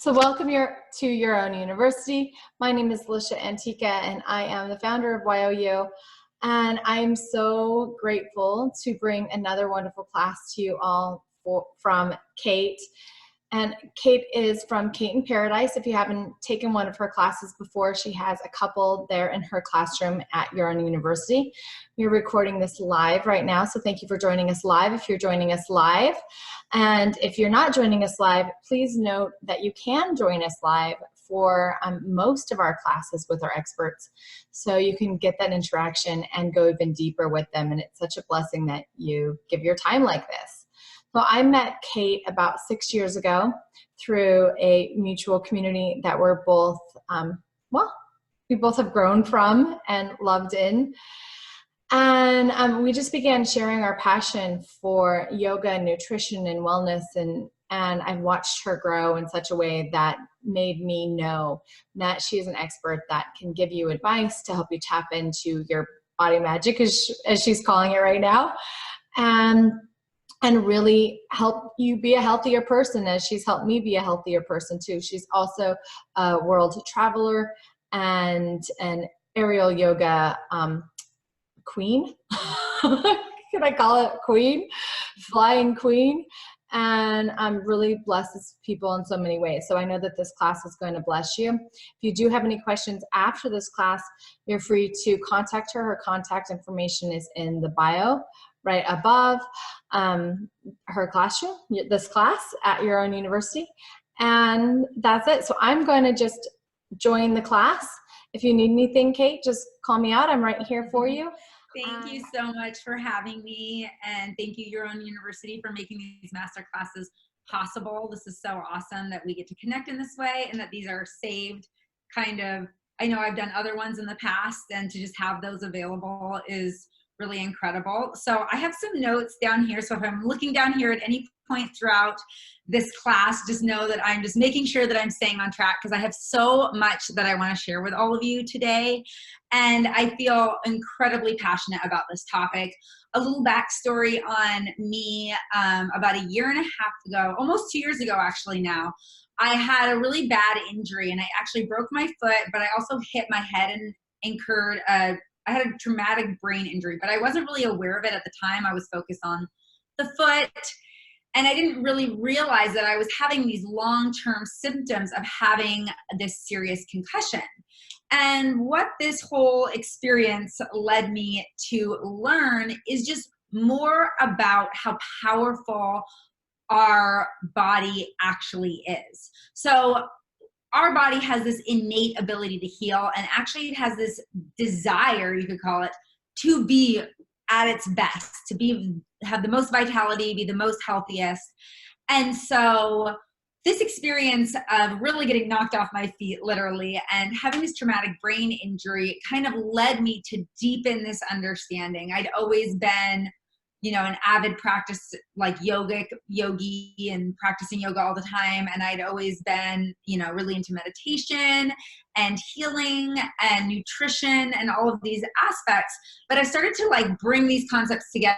So welcome to Your Own University. My name is Lisha Antica, and I am the founder of YOU. And I'm so grateful to bring another wonderful class to you all from Kate. And Kate is from Kate in Paradise. If you haven't taken one of her classes before, she has a couple there in her classroom at Your Own University. We're recording this live right now, so thank you for joining us live if you're joining us live. And if you're not joining us live, please note that you can join us live for most of our classes with our experts. So you can get that interaction and go even deeper with them. And it's such a blessing that you give your time like this. So I met Kate about 6 years ago through a mutual community that we're both, we both have grown from and loved in. And we just began sharing our passion for yoga and nutrition and wellness, and I've watched her grow in such a way that made me know that she is an expert that can give you advice to help you tap into your body magic, as she's calling it right now, and really help you be a healthier person, as she's helped me be a healthier person too. She's also a world traveler and an aerial yoga queen. Can I call it queen? Flying queen. And I'm really blesses people in so many ways. So I know that this class is going to bless you. If you do have any questions after this class, you're free to contact her. Her contact information is in the bio right above her classroom, this class at Your Own University. And that's it. So I'm going to just join the class. If you need anything, Kate, just call me out. I'm right here for you. Thank you so much for having me, and thank you, Your Own University, for making these master classes possible. This is so awesome that we get to connect in this way, and that these are saved I know I've done other ones in the past, and to just have those available is really incredible. So I have some notes down here. So if I'm looking down here at any point throughout this class, just know that I'm just making sure that I'm staying on track, because I have so much that I want to share with all of you today. And I feel incredibly passionate about this topic. A little backstory on me, about a year and a half ago, almost 2 years ago actually now, I had a really bad injury, and I actually broke my foot, but I also hit my head and incurred I had a traumatic brain injury, but I wasn't really aware of it at the time. I was focused on the foot, and I didn't really realize that I was having these long-term symptoms of having this serious concussion. And what this whole experience led me to learn is just more about how powerful our body actually is. So our body has this innate ability to heal, and actually it has this desire, you could call it, to be at its best, to have the most vitality, be the most healthiest. And so this experience of really getting knocked off my feet, literally, and having this traumatic brain injury kind of led me to deepen this understanding. I'd always been, an avid practice, like yogi and practicing yoga all the time. And I'd always been, really into meditation and healing and nutrition and all of these aspects. But I started to bring these concepts together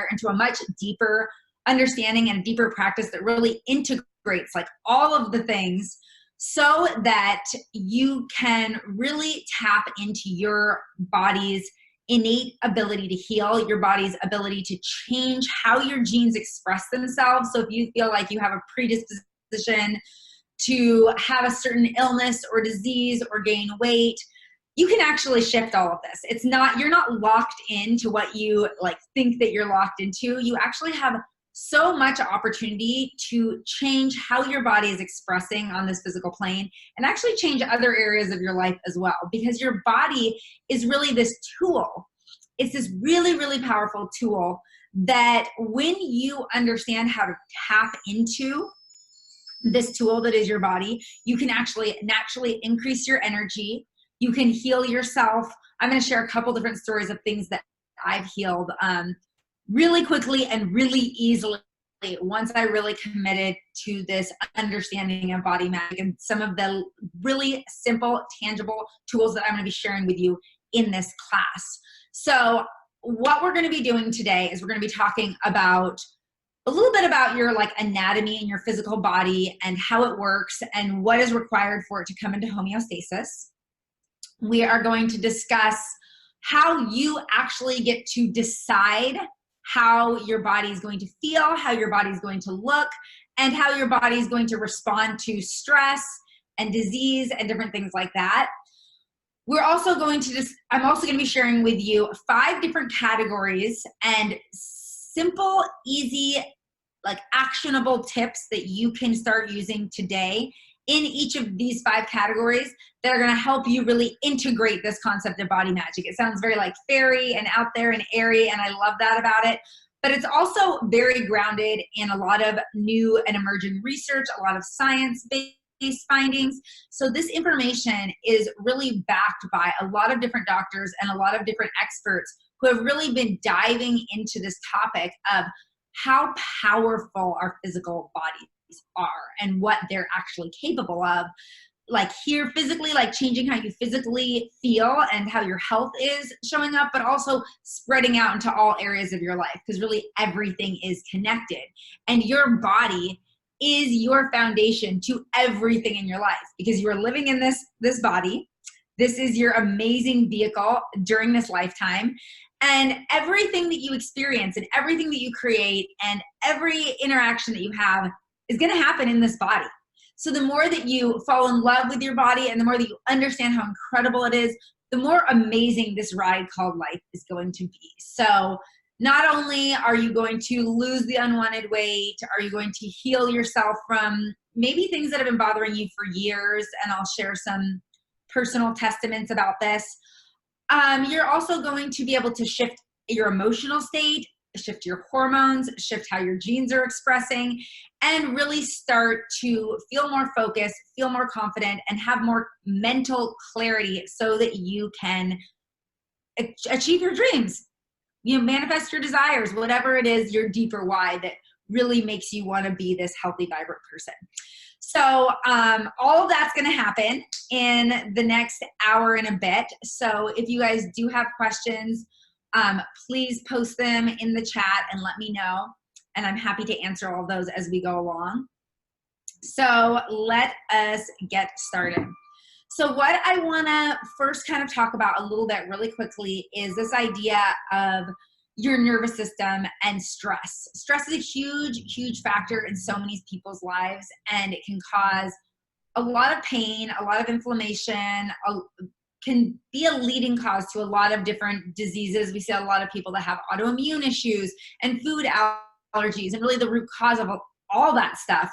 into a much deeper understanding and a deeper practice that really integrates all of the things, so that you can really tap into your body's innate ability to heal, your body's ability to change how your genes express themselves. So if you feel like you have a predisposition to have a certain illness or disease or gain weight, you can actually shift all of this. You're not locked into what you think that you're locked into. You actually have so much opportunity to change how your body is expressing on this physical plane, and actually change other areas of your life as well, because your body is really this tool. It's this really, really powerful tool that when you understand how to tap into this tool that is your body, you can actually naturally increase your energy. You can heal yourself. I'm going to share a couple different stories of things that I've healed really quickly and really easily once I really committed to this understanding of body magic, and some of the really simple, tangible tools that I'm going to be sharing with you in this class. So what we're going to be doing today is we're going to be talking about a little bit about your like anatomy and your physical body and how it works and what is required for it to come into homeostasis. We are going to discuss how you actually get to decide how your body is going to feel, how your body is going to look, and how your body is going to respond to stress and disease and different things like that. We're also going to I'm also going to be sharing with you 5 different categories and simple, easy, like actionable tips that you can start using today in each of these 5 categories that are going to help you really integrate this concept of body magic. It sounds very like fairy and out there and airy, and I love that about it. But it's also very grounded in a lot of new and emerging research, a lot of science-based findings. So this information is really backed by a lot of different doctors and a lot of different experts who have really been diving into this topic of how powerful our physical bodies are and what they're actually capable of, like here physically, like changing how you physically feel and how your health is showing up, but also spreading out into all areas of your life, because really everything is connected, and your body is your foundation to everything in your life, because you are living in this body. This is your amazing vehicle during this lifetime. And everything that you experience and everything that you create and every interaction that you have is going to happen in this body. So the more that you fall in love with your body and the more that you understand how incredible it is, the more amazing this ride called life is going to be. So not only are you going to lose the unwanted weight, are you going to heal yourself from maybe things that have been bothering you for years, and I'll share some personal testaments about this. You're also going to be able to shift your emotional state, shift your hormones, shift how your genes are expressing, and really start to feel more focused, feel more confident, and have more mental clarity so that you can achieve your dreams. You know, manifest your desires, whatever it is, your deeper why that really makes you want to be this healthy, vibrant person. So all of that's going to happen in the next hour and a bit. So if you guys do have questions, please post them in the chat and let me know. And I'm happy to answer all those as we go along. So let us get started. So what I want to first kind of talk about a little bit really quickly is this idea of your nervous system and stress. Stress is a huge, huge factor in so many people's lives, and it can cause a lot of pain, a lot of inflammation, can be a leading cause to a lot of different diseases. We see a lot of people that have autoimmune issues and food allergies, and really the root cause of all that stuff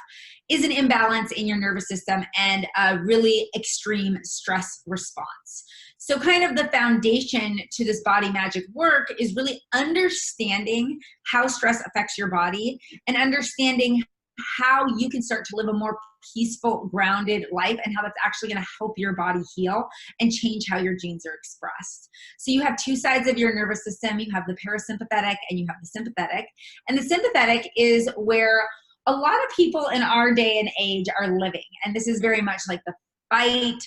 is an imbalance in your nervous system and a really extreme stress response. So kind of the foundation to this body magic work is really understanding how stress affects your body and understanding how you can start to live a more peaceful, grounded life, and how that's actually going to help your body heal and change how your genes are expressed. So you have 2 sides of your nervous system. You have the parasympathetic and you have the sympathetic. And the sympathetic is where a lot of people in our day and age are living. And this is very much like the fight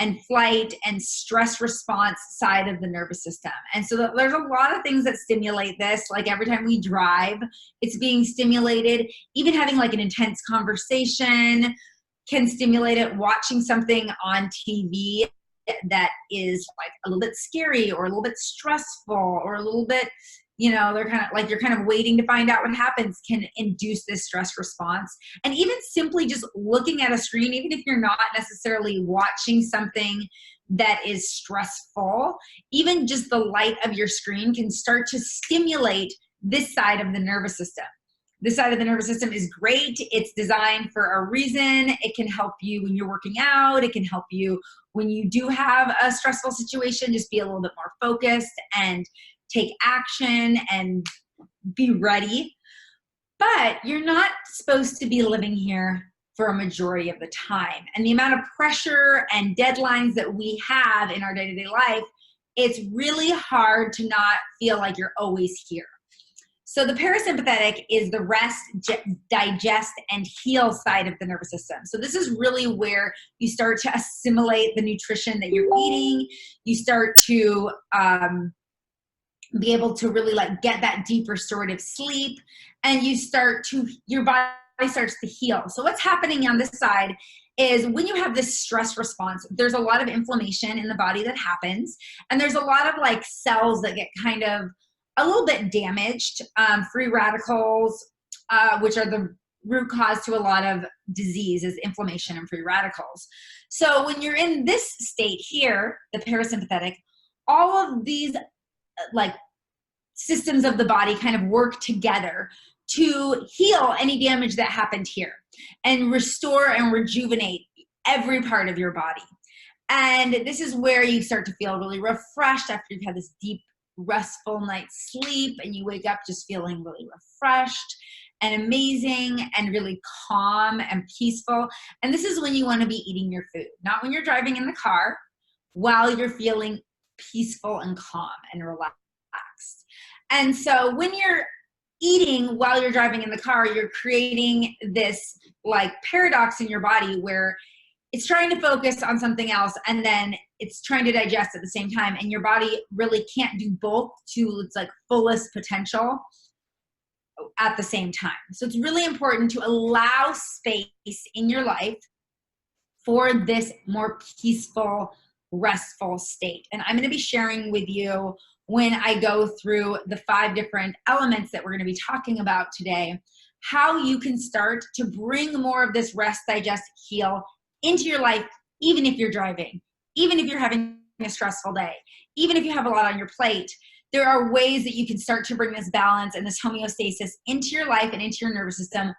and flight and stress response side of the nervous system. And so there's a lot of things that stimulate this. Like every time we drive, it's being stimulated. Even having like an intense conversation can stimulate it. Watching something on TV that is like a little bit scary or a little bit stressful or a little bit, you know, they're kind of like, you're kind of waiting to find out what happens, can induce this stress response. And even simply just looking at a screen, even if you're not necessarily watching something that is stressful, even just the light of your screen can start to stimulate this side of the nervous system. This side of the nervous system is great. It's designed for a reason. It can help you when you're working out. It can help you when you do have a stressful situation, just be a little bit more focused and take action and be ready. But you're not supposed to be living here for a majority of the time. And the amount of pressure and deadlines that we have in our day-to-day life, it's really hard to not feel like you're always here. So the parasympathetic is the rest, digest, and heal side of the nervous system. So this is really where you start to assimilate the nutrition that you're eating. You start to be able to really like get that deep restorative sleep, and your body starts to heal. So what's happening on this side is when you have this stress response, there's a lot of inflammation in the body that happens, and there's a lot of like cells that get kind of a little bit damaged, free radicals, which are the root cause to a lot of disease, is inflammation and free radicals. So when you're in this state here, the parasympathetic, all of these like systems of the body kind of work together to heal any damage that happened here and restore and rejuvenate every part of your body. And this is where you start to feel really refreshed after you've had this deep, restful night's sleep, and you wake up just feeling really refreshed and amazing and really calm and peaceful. And this is when you want to be eating your food, not when you're driving in the car, while you're feeling peaceful and calm and relaxed. And so when you're eating while you're driving in the car, you're creating this like paradox in your body where it's trying to focus on something else and then it's trying to digest at the same time, and your body really can't do both to its like fullest potential at the same time. So it's really important to allow space in your life for this more peaceful, restful state. And I'm going to be sharing with you, when I go through the 5 different elements that we're going to be talking about today, how you can start to bring more of this rest, digest, heal into your life, even if you're driving, even if you're having a stressful day, even if you have a lot on your plate. There are ways that you can start to bring this balance and this homeostasis into your life and into your nervous system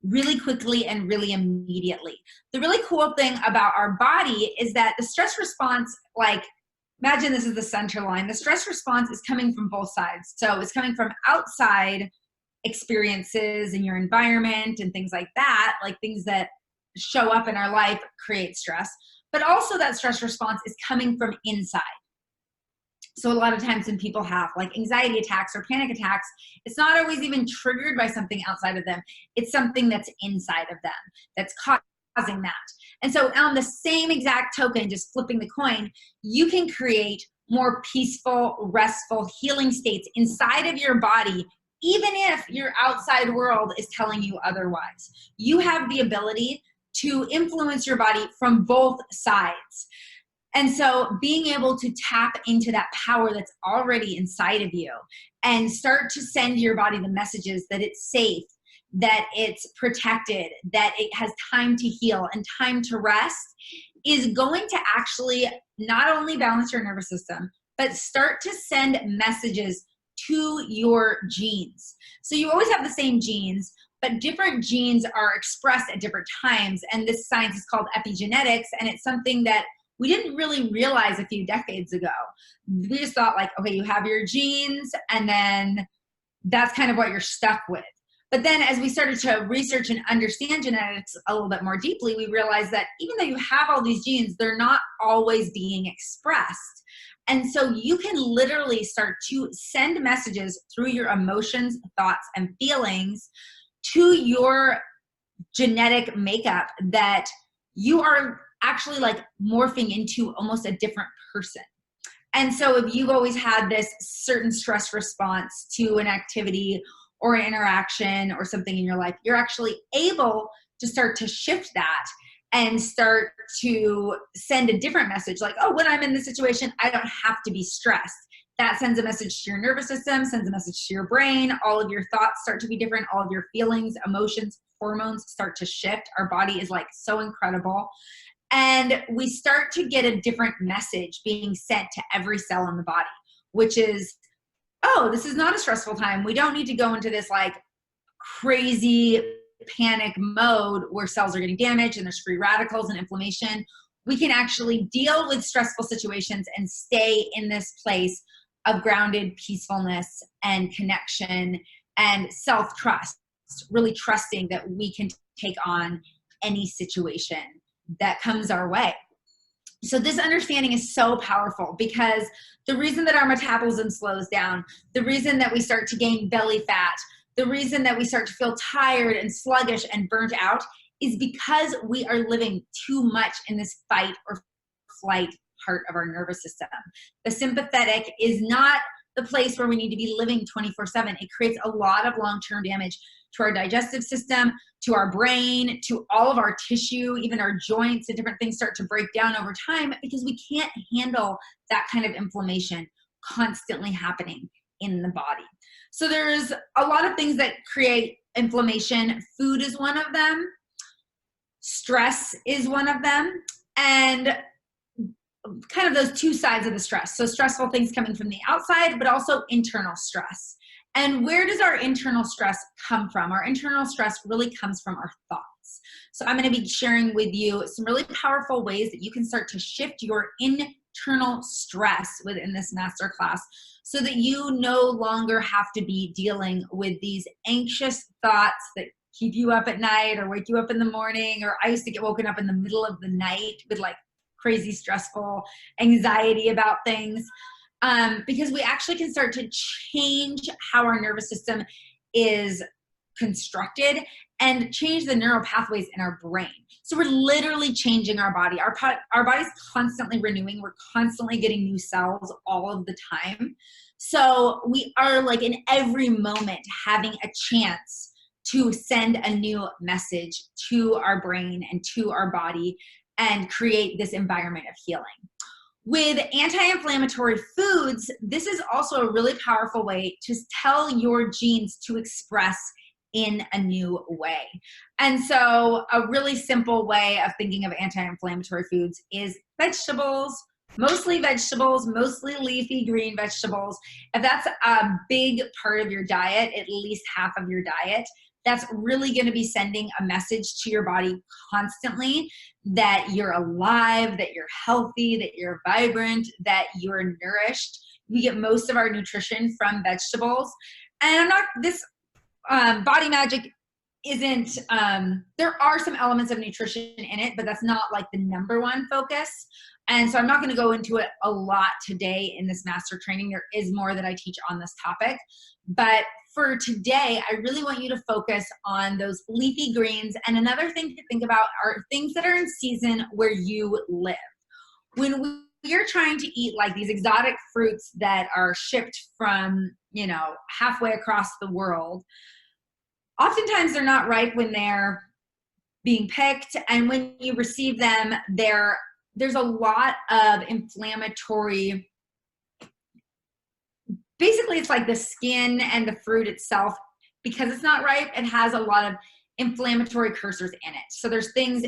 really quickly and really immediately. The really cool thing about our body is that the stress response, like, imagine this is the center line. The stress response is coming from both sides. So it's coming from outside experiences in your environment and things like that, like things that show up in our life create stress. But also that stress response is coming from inside. So a lot of times when people have like anxiety attacks or panic attacks, it's not always even triggered by something outside of them. It's something that's inside of them that's causing that. And so on the same exact token, just flipping the coin, you can create more peaceful, restful, healing states inside of your body, even if your outside world is telling you otherwise. You have the ability to influence your body from both sides. And so being able to tap into that power that's already inside of you and start to send your body the messages that it's safe, that it's protected, that it has time to heal and time to rest, is going to actually not only balance your nervous system, but start to send messages to your genes. So you always have the same genes, but different genes are expressed at different times. And this science is called epigenetics, and it's something that we didn't really realize a few decades ago. We just thought like, okay, you have your genes and then that's kind of what you're stuck with. But then as we started to research and understand genetics a little bit more deeply, we realized that even though you have all these genes, they're not always being expressed. And so you can literally start to send messages through your emotions, thoughts, and feelings to your genetic makeup that you are actually like morphing into almost a different person. And so if you've always had this certain stress response to an activity or an interaction or something in your life, you're actually able to start to shift that and start to send a different message like, oh, when I'm in this situation, I don't have to be stressed. That sends a message to your nervous system, sends a message to your brain. All of your thoughts start to be different. All of your feelings, emotions, hormones start to shift. Our body is like so incredible. And we start to get a different message being sent to every cell in the body, which is, oh, this is not a stressful time. We don't need to go into this like crazy panic mode where cells are getting damaged and there's free radicals and inflammation. We can actually deal with stressful situations and stay in this place of grounded peacefulness and connection and self-trust, really trusting that we can take on any situation that comes our way. So this understanding is so powerful because the reason that our metabolism slows down, the reason that we start to gain belly fat, the reason that we start to feel tired and sluggish and burnt out is because we are living too much in this fight or flight part of our nervous system. The sympathetic is not the place where we need to be living 24/7. It creates a lot of long-term damage to our digestive system, to our brain, to all of our tissue, even our joints and different things start to break down over time because we can't handle that kind of inflammation constantly happening in the body. So there's a lot of things that create inflammation. Food is one of them. Stress is one of them. And kind of those two sides of the stress. So stressful things coming from the outside, but also internal stress. And where does our internal stress come from? Our internal stress really comes from our thoughts. So I'm going to be sharing with you some really powerful ways that you can start to shift your internal stress within this masterclass so that you no longer have to be dealing with these anxious thoughts that keep you up at night or wake you up in the morning. Or I used to get woken up in the middle of the night with like crazy stressful anxiety about things, because we actually can start to change how our nervous system is constructed and change the neural pathways in our brain. So we're literally changing our body. Our body's constantly renewing. We're constantly getting new cells all of the time. So we are like in every moment having a chance to send a new message to our brain and to our body and create this environment of healing. With anti-inflammatory foods, this is also a really powerful way to tell your genes to express in a new way. And so a really simple way of thinking of anti-inflammatory foods is vegetables, mostly leafy green vegetables. If that's a big part of your diet, at least half of your diet, that's really going to be sending a message to your body constantly that you're alive, that you're healthy, that you're vibrant, that you're nourished. We get most of our nutrition from vegetables. And this Body Magic isn't, there are some elements of nutrition in it, but that's not like the number one focus. And so I'm not going to go into it a lot today in this master training. There is more that I teach on this topic. But for today, I really want you to focus on those leafy greens. And another thing to think about are things that are in season where you live. When you're trying to eat like these exotic fruits that are shipped from, halfway across the world, oftentimes they're not ripe when they're being picked. And when you receive them, there's a lot of inflammatory. Basically, it's like the skin and the fruit itself, because it's not ripe, it has a lot of inflammatory cursors in it. So there's things,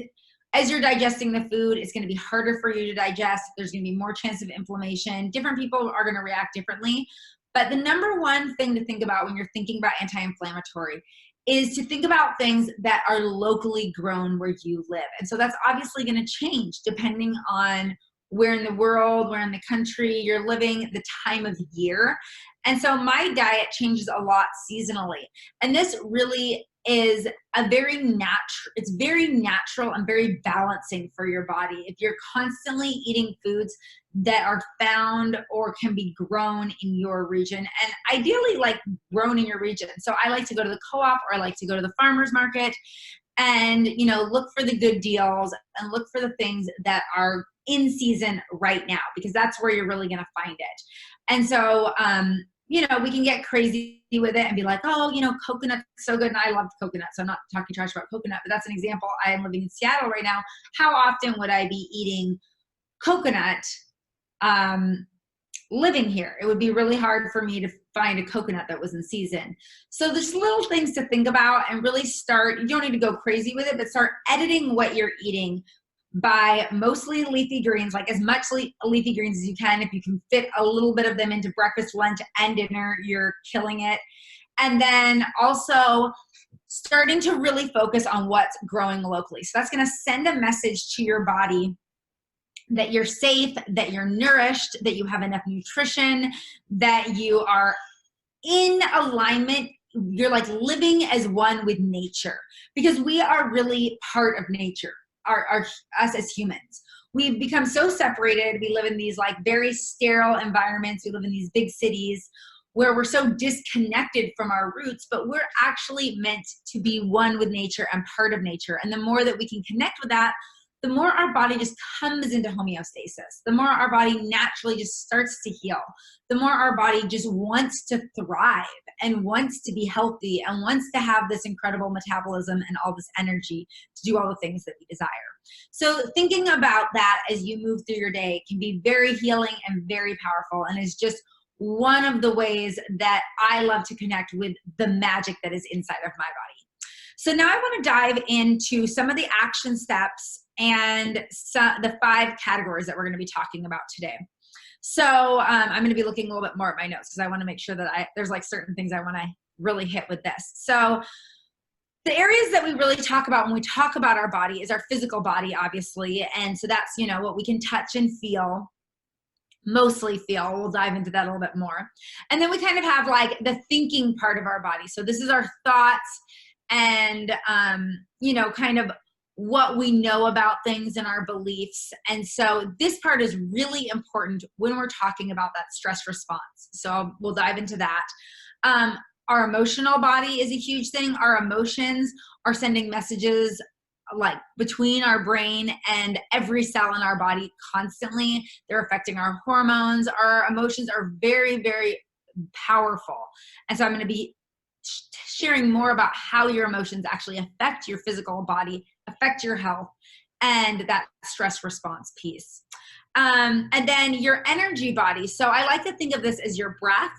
as you're digesting the food, it's going to be harder for you to digest. There's going to be more chance of inflammation. Different people are going to react differently. But the number one thing to think about when you're thinking about anti-inflammatory is to think about things that are locally grown where you live. And so that's obviously going to change depending on where in the world, where in the country you're living, the time of year. And so my diet changes a lot seasonally. And this really is it's very natural and very balancing for your body. If you're constantly eating foods that are found or can be grown in your region, and ideally like grown in your region. So I like to go to the co-op, or I like to go to the farmer's market and, look for the good deals and look for the things that are in season right now, because that's where you're really going to find it. And so, we can get crazy with it and be like, oh, coconut's so good. And I love coconut. So I'm not talking trash about coconut, but that's an example. I am living in Seattle right now. How often would I be eating coconut living here? It would be really hard for me to find a coconut that was in season. So there's little things to think about and really you don't need to go crazy with it, but start editing what you're eating by mostly leafy greens, like as much leafy greens as you can. If you can fit a little bit of them into breakfast, lunch, and dinner, you're killing it. And then also starting to really focus on what's growing locally. So that's going to send a message to your body that you're safe, that you're nourished, that you have enough nutrition, that you are in alignment. You're like living as one with nature, because we are really part of nature. Us as humans, we've become so separated. We live in these like very sterile environments. We live in these big cities where we're so disconnected from our roots, but we're actually meant to be one with nature and part of nature. And the more that we can connect with that, the more our body just comes into homeostasis, the more our body naturally just starts to heal, the more our body just wants to thrive and wants to be healthy and wants to have this incredible metabolism and all this energy to do all the things that we desire. So thinking about that as you move through your day can be very healing and very powerful, and is just one of the ways that I love to connect with the magic that is inside of my body. So now I want to dive into some of the action steps and the 5 categories that we're going to be talking about today. So I'm going to be looking a little bit more at my notes because I want to make sure that there's like certain things I want to really hit with this. So the areas that we really talk about when we talk about our body is our physical body, obviously. And so that's, you know, what we can touch and feel, mostly feel. We'll dive into that a little bit more. And then we kind of have like the thinking part of our body. So this is our thoughts and, you know, kind of what we know about things and our beliefs. And so this part is really important when we're talking about that stress response. So we'll dive into that. Our emotional body is a huge thing. Our emotions are sending messages like between our brain and every cell in our body constantly. They're affecting our hormones. Our emotions are very, very powerful. And so I'm going to be sharing more about how your emotions actually affect your physical body, affect your health, and that stress response piece. And then your energy body. So I like to think of this as your breath.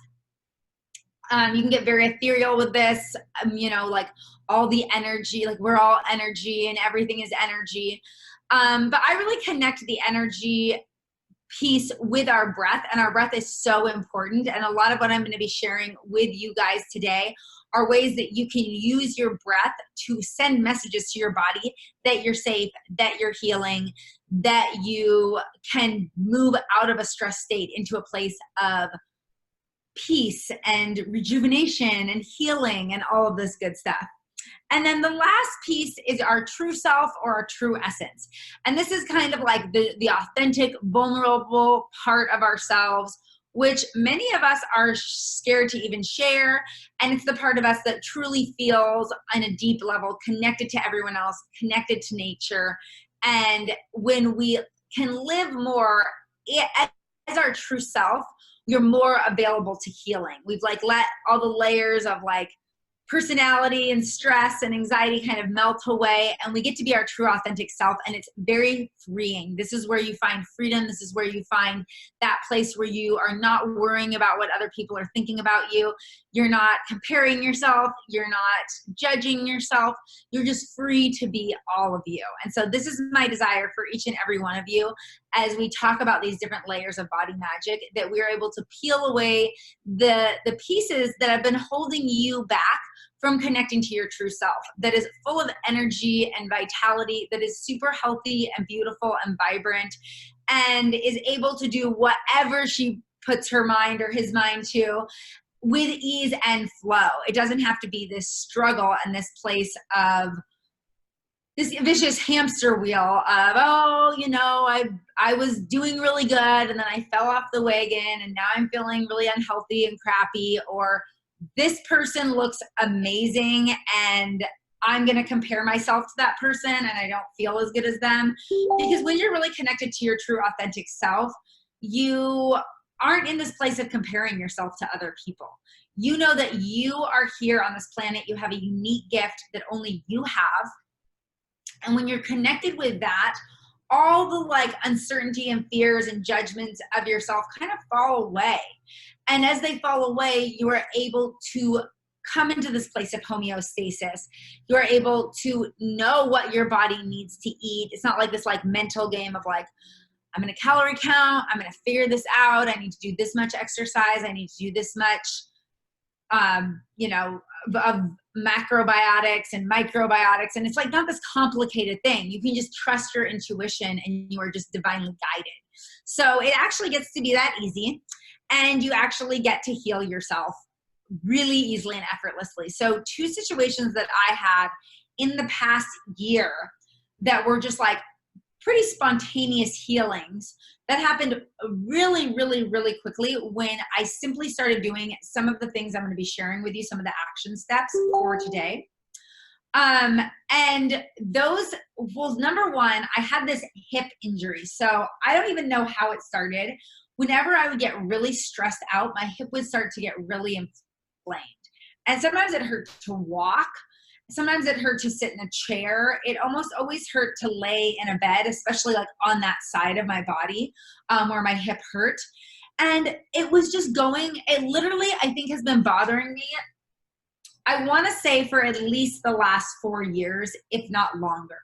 You can get very ethereal with this, you know, like all the energy, like we're all energy and everything is energy. But I really connect the energy piece with our breath, and our breath is so important. And a lot of what I'm going to be sharing with you guys today are ways that you can use your breath to send messages to your body that you're safe, that you're healing, that you can move out of a stress state into a place of peace and rejuvenation and healing and all of this good stuff. And then the last piece is our true self, or our true essence. And this is kind of like the authentic, vulnerable part of ourselves, which many of us are scared to even share. And it's the part of us that truly feels on a deep level connected to everyone else, connected to nature. And when we can live more as our true self, you're more available to healing. We've like let all the layers of like personality and stress and anxiety kind of melt away, and we get to be our true authentic self, and it's very freeing. This is where you find freedom. This is where you find that place where you are not worrying about what other people are thinking about you. You're not comparing yourself. You're not judging yourself. You're just free to be all of you. And so this is my desire for each and every one of you as we talk about these different layers of body magic, that we're able to peel away the pieces that have been holding you back from connecting to your true self, that is full of energy and vitality, that is super healthy and beautiful and vibrant, and is able to do whatever she puts her mind or his mind to with ease and flow. It doesn't have to be this struggle and this place of this vicious hamster wheel of, oh, you know, I was doing really good and then I fell off the wagon and now I'm feeling really unhealthy and crappy, or this person looks amazing and I'm going to compare myself to that person and I don't feel as good as them. Because when you're really connected to your true authentic self, you aren't in this place of comparing yourself to other people. You know that you are here on this planet. You have a unique gift that only you have. And when you're connected with that, all the like uncertainty and fears and judgments of yourself kind of fall away. And as they fall away, you are able to come into this place of homeostasis. You are able to know what your body needs to eat. It's not like this like mental game of like, I'm going to calorie count. I'm going to figure this out. I need to do this much exercise. I need to do this much, you know, of macrobiotics and microbiotics. And it's like not this complicated thing. You can just trust your intuition and you are just divinely guided. So it actually gets to be that easy. And you actually get to heal yourself really easily and effortlessly. So 2 situations that I had in the past year that were just like pretty spontaneous healings that happened really, really, really quickly when I simply started doing some of the things I'm going to be sharing with you, some of the action steps for today. And those, well, number one, I had this hip injury. So I don't even know how it started. Whenever I would get really stressed out, my hip would start to get really inflamed. And sometimes it hurt to walk. Sometimes it hurt to sit in a chair. It almost always hurt to lay in a bed, especially like on that side of my body where my hip hurt. And it was just going, it literally, I think, has been bothering me, I want to say, for at least the last 4 years, if not longer.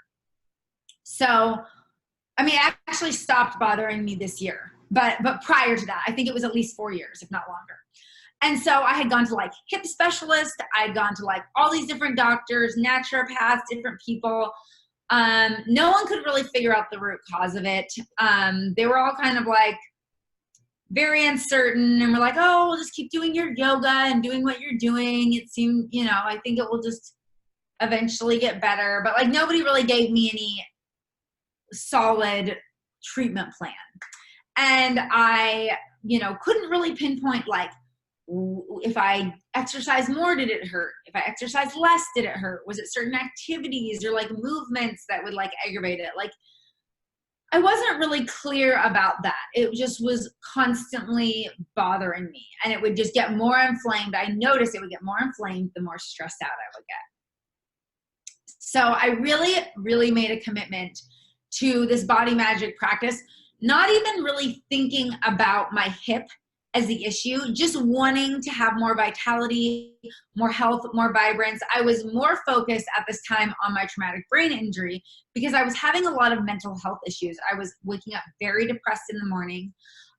So, I mean, it actually stopped bothering me this year, but prior to that, I think it was at least 4 years, if not longer. And so I had gone to like hip specialists. I'd gone to like all these different doctors, naturopaths, different people. No one could really figure out the root cause of it. They were all kind of like very uncertain, and we're like, oh, we'll just keep doing your yoga and doing what you're doing. It seemed, you know, I think it will just eventually get better. But like nobody really gave me any solid treatment plan. And I, you know, couldn't really pinpoint like, if I exercise more, did it hurt? If I exercise less, did it hurt? Was it certain activities or like movements that would like aggravate it? Like, I wasn't really clear about that. It just was constantly bothering me, and it would just get more inflamed. I noticed it would get more inflamed the more stressed out I would get. So I really, really made a commitment to this body magic practice, not even really thinking about my hip as the issue, just wanting to have more vitality, more health, more vibrance. I was more focused at this time on my traumatic brain injury because I was having a lot of mental health issues. I was waking up very depressed in the morning.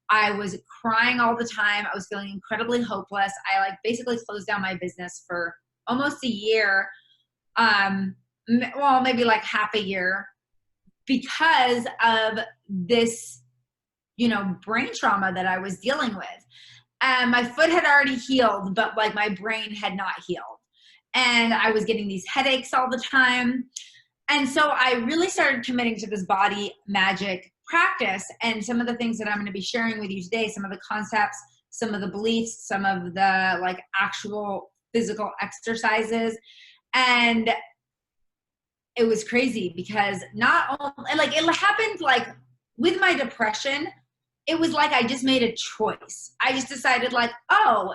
I was crying all the time. I was feeling incredibly hopeless. I like basically closed down my business for almost a year. Well, maybe like half a year because of this, you know, brain trauma that I was dealing with. My foot had already healed, but like my brain had not healed. And I was getting these headaches all the time. And so I really started committing to this body magic practice. And some of the things that I'm going to be sharing with you today, some of the concepts, some of the beliefs, some of the like actual physical exercises. And it was crazy because not only, like, it happened like with my depression, it was like I just made a choice. I just decided like, oh,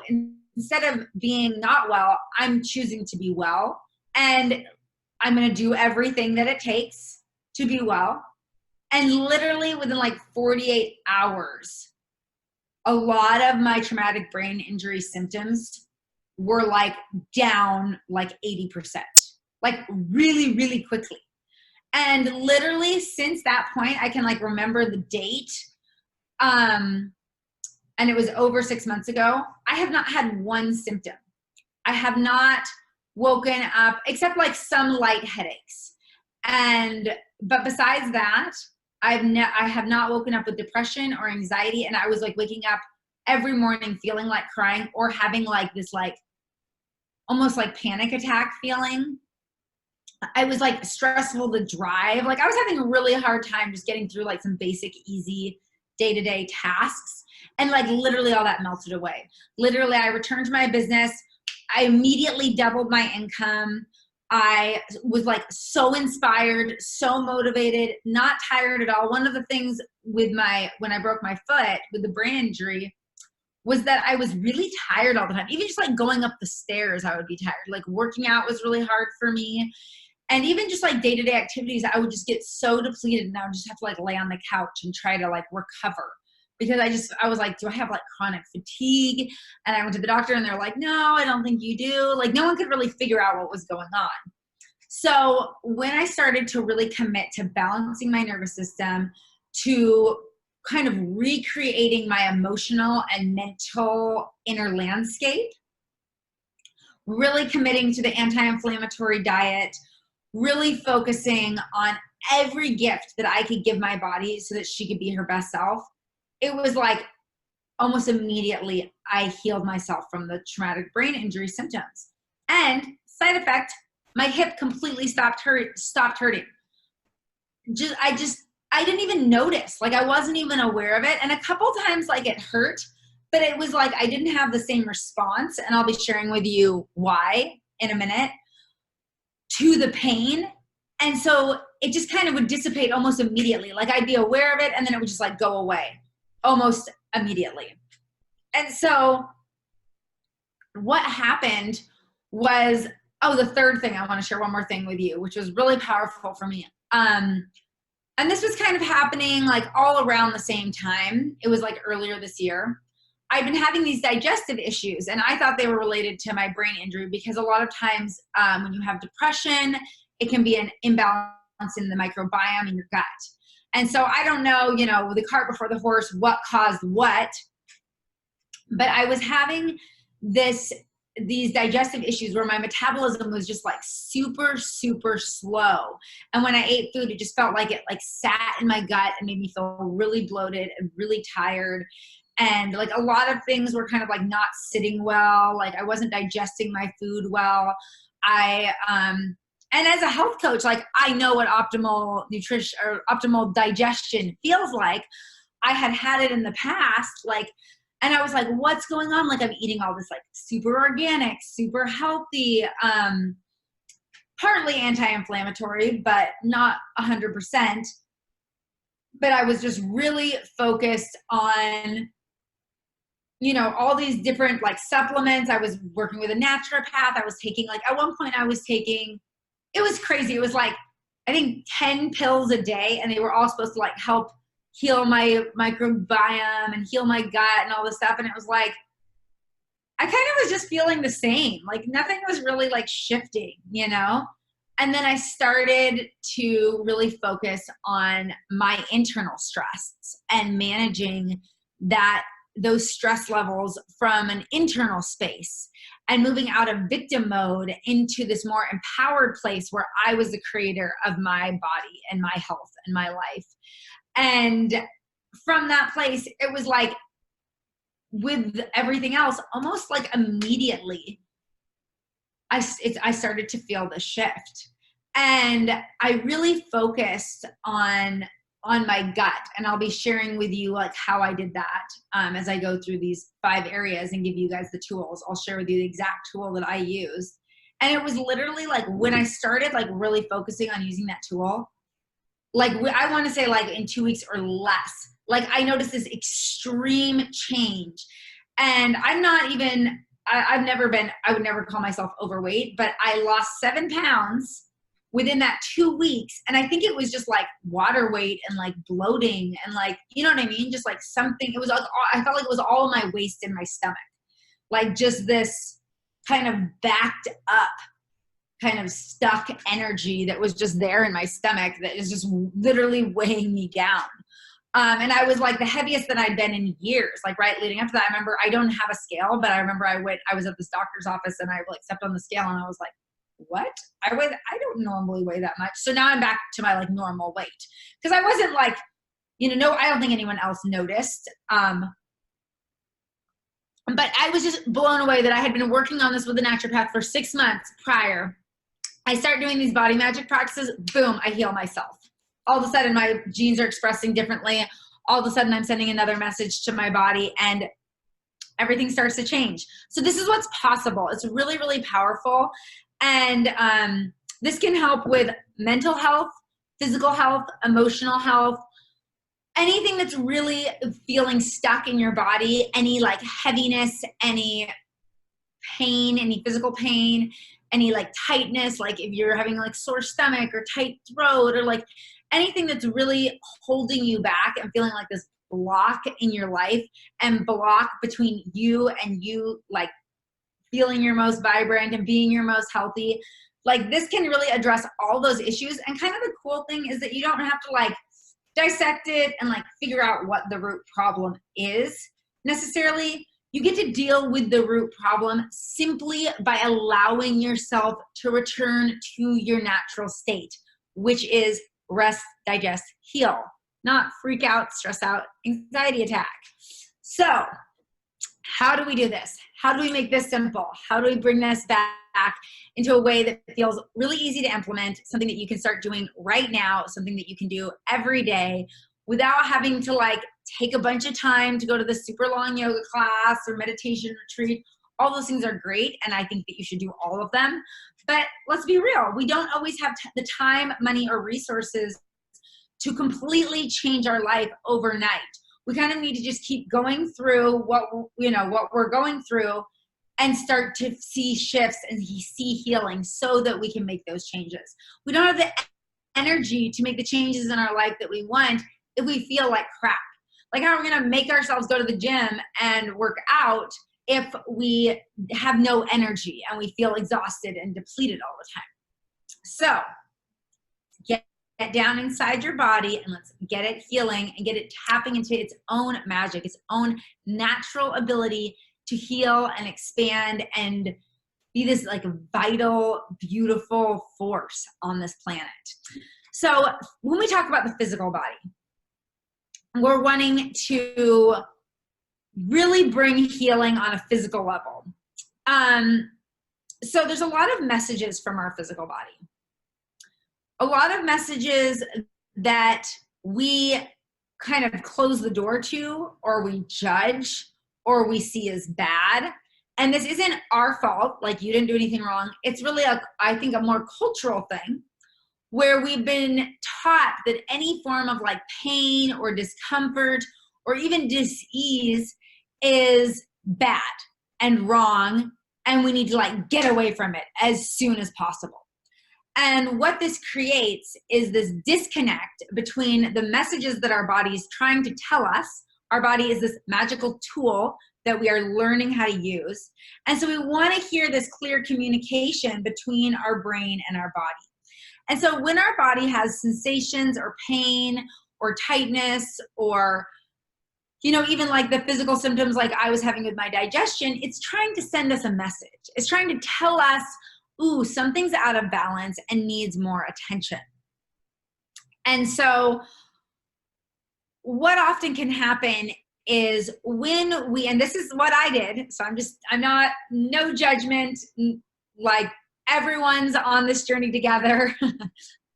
instead of being not well, I'm choosing to be well. And I'm going to do everything that it takes to be well. And literally within like 48 hours, a lot of my traumatic brain injury symptoms were like down like 80%, like really, really quickly. And literally since that point, I can like remember the date. And it was over 6 months ago. I have not had one symptom. I have not woken up except like some light headaches. But besides that, I have not woken up with depression or anxiety. And I was like waking up every morning feeling like crying or having like this, like almost like panic attack feeling. I was like stressful to drive. Like I was having a really hard time just getting through like some basic, easy day-to-day tasks. And like literally all that melted away. Literally, I returned to my business. I immediately doubled my income. I was like so inspired, so motivated, not tired at all. One of the things with when I broke my foot with the brain injury was that I was really tired all the time. Even just like going up the stairs, I would be tired. Like working out was really hard for me. And even just like day-to-day activities, I would just get so depleted and I would just have to like lay on the couch and try to like recover. Because I was like, do I have like chronic fatigue? And I went to the doctor and they're like, no, I don't think you do. Like no one could really figure out what was going on. So when I started to really commit to balancing my nervous system, to kind of recreating my emotional and mental inner landscape, really committing to the anti-inflammatory diet, really focusing on every gift that I could give my body so that she could be her best self, it was like almost immediately I healed myself from the traumatic brain injury symptoms. And side effect, my hip completely stopped hurting. I didn't even notice. Like I wasn't even aware of it. And a couple times like it hurt, but it was like I didn't have the same response. And I'll be sharing with you why in a minute. to the pain. And so it just kind of would dissipate almost immediately. Like I'd be aware of it and then it would just like go away almost immediately. And so what happened was, oh, the third thing, I want to share one more thing with you, which was really powerful for me. And this was kind of happening like all around the same time. It was like earlier this year. I've been having these digestive issues and I thought they were related to my brain injury because a lot of times when you have depression, it can be an imbalance in the microbiome in your gut. And so I don't know, you know, the cart before the horse, what caused what, but I was having these digestive issues where my metabolism was just like super, super slow. And when I ate food, it just felt like it like sat in my gut and made me feel really bloated and really tired. And like a lot of things were kind of like not sitting well. Like I wasn't digesting my food well. And as a health coach, like I know what optimal nutrition or optimal digestion feels like. I had had it in the past, like, and I was like, what's going on? Like I'm eating all this like super organic, super healthy, partly anti-inflammatory, but not 100%. But I was just really focused on, you know, all these different like supplements. I was working with a naturopath. I was taking like, at one point I was taking, it was crazy. It was like, I think 10 pills a day and they were all supposed to like help heal my microbiome and heal my gut and all this stuff. And it was like, I kind of was just feeling the same. Like nothing was really like shifting, you know? And then I started to really focus on my internal stress and managing those stress levels from an internal space and moving out of victim mode into this more empowered place where I was the creator of my body and my health and my life. And from that place, it was like with everything else, almost like immediately, I started to feel the shift. And I really focused on my gut. And I'll be sharing with you like how I did that as I go through these 5 areas and give you guys the tools. I'll share with you the exact tool that I used. And it was literally like when I started like really focusing on using that tool, like I want to say like in 2 weeks or less, like I noticed this extreme change. And I'm not even, I would never call myself overweight, but I lost 7 pounds within that 2 weeks. And I think it was just like water weight and like bloating and like, you know what I mean? Just like something, it was like, I felt like it was all my waist in my stomach. Like just this kind of backed up, kind of stuck energy that was just there in my stomach that is just literally weighing me down. And I was like the heaviest that I'd been in years, like right leading up to that. I remember I don't have a scale, but I remember I was at this doctor's office and I like stepped on the scale and I was like, what? I don't normally weigh that much. So now I'm back to my like normal weight. Cause I wasn't like, you know, I don't think anyone else noticed. But I was just blown away that I had been working on this with a naturopath for 6 months prior. I start doing these body magic practices, boom, I heal myself. All of a sudden my genes are expressing differently. All of a sudden I'm sending another message to my body and everything starts to change. So this is what's possible. It's really, really powerful. And this can help with mental health, physical health, emotional health, anything that's really feeling stuck in your body, any like heaviness, any pain, any physical pain, any like tightness, like if you're having like sore stomach or tight throat or like anything that's really holding you back and feeling like this block in your life and block between you and you like feeling your most vibrant and being your most healthy. Like this can really address all those issues. And kind of the cool thing is that you don't have to like dissect it and like figure out what the root problem is necessarily. You get to deal with the root problem simply by allowing yourself to return to your natural state, which is rest, digest, heal, not freak out, stress out, anxiety attack. So how do we do this? How do we make this simple? How do we bring this back into a way that feels really easy to implement, something that you can start doing right now, something that you can do every day without having to like take a bunch of time to go to the super long yoga class or meditation retreat. all those things are great, and I think that you should do all of them. But let's be real, we don't always have the time, money, or resources to completely change our life overnight. We kind of need to just keep going through what we're going through and start to see shifts and see healing so that we can make those changes. We don't have the energy to make the changes in our life that we want if we feel like crap. Like, how are we going to make ourselves go to the gym and work out if we have no energy and we feel exhausted and depleted all the time? So get down inside your body and let's get it healing and get it tapping into its own magic, its own natural ability to heal and expand and be this like vital, beautiful force on this planet. So when we talk about the physical body, we're wanting to really bring healing on a physical level. So there's a lot of messages from our physical body. A lot of messages that we kind of close the door to, or we judge, or we see as bad. And this isn't our fault, like you didn't do anything wrong. It's really, I think, a more cultural thing where we've been taught that any form of like pain or discomfort or even dis-ease is bad and wrong, and we need to like get away from it as soon as possible. And what this creates is this disconnect between the messages that our body is trying to tell us. Our body is this magical tool that we are learning how to use. And so we want to hear this clear communication between our brain and our body. And so when our body has sensations or pain or tightness or, even like the physical symptoms like I was having with my digestion, it's trying to send us a message. It's trying to tell us, ooh, something's out of balance and needs more attention. And so what often can happen is when we, and this is what I did, so I'm not, no judgment, like everyone's on this journey together.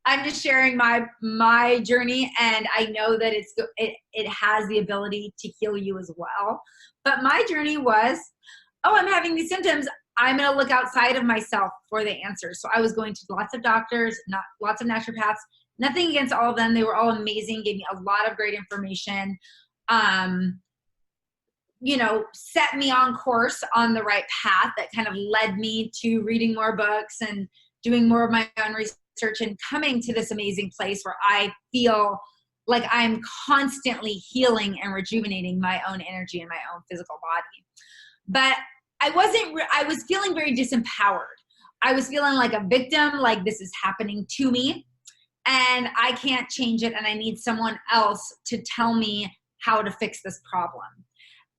I'm just sharing my journey, and I know that it has the ability to heal you as well. But my journey was, I'm having these symptoms. I'm going to look outside of myself for the answers. So I was going to lots of doctors, lots of naturopaths, nothing against all of them. They were all amazing, gave me a lot of great information, set me on course on the right path that kind of led me to reading more books and doing more of my own research and coming to this amazing place where I feel like I'm constantly healing and rejuvenating my own energy and my own physical body. But I was feeling very disempowered. I was feeling like a victim, like this is happening to me and I can't change it and I need someone else to tell me how to fix this problem.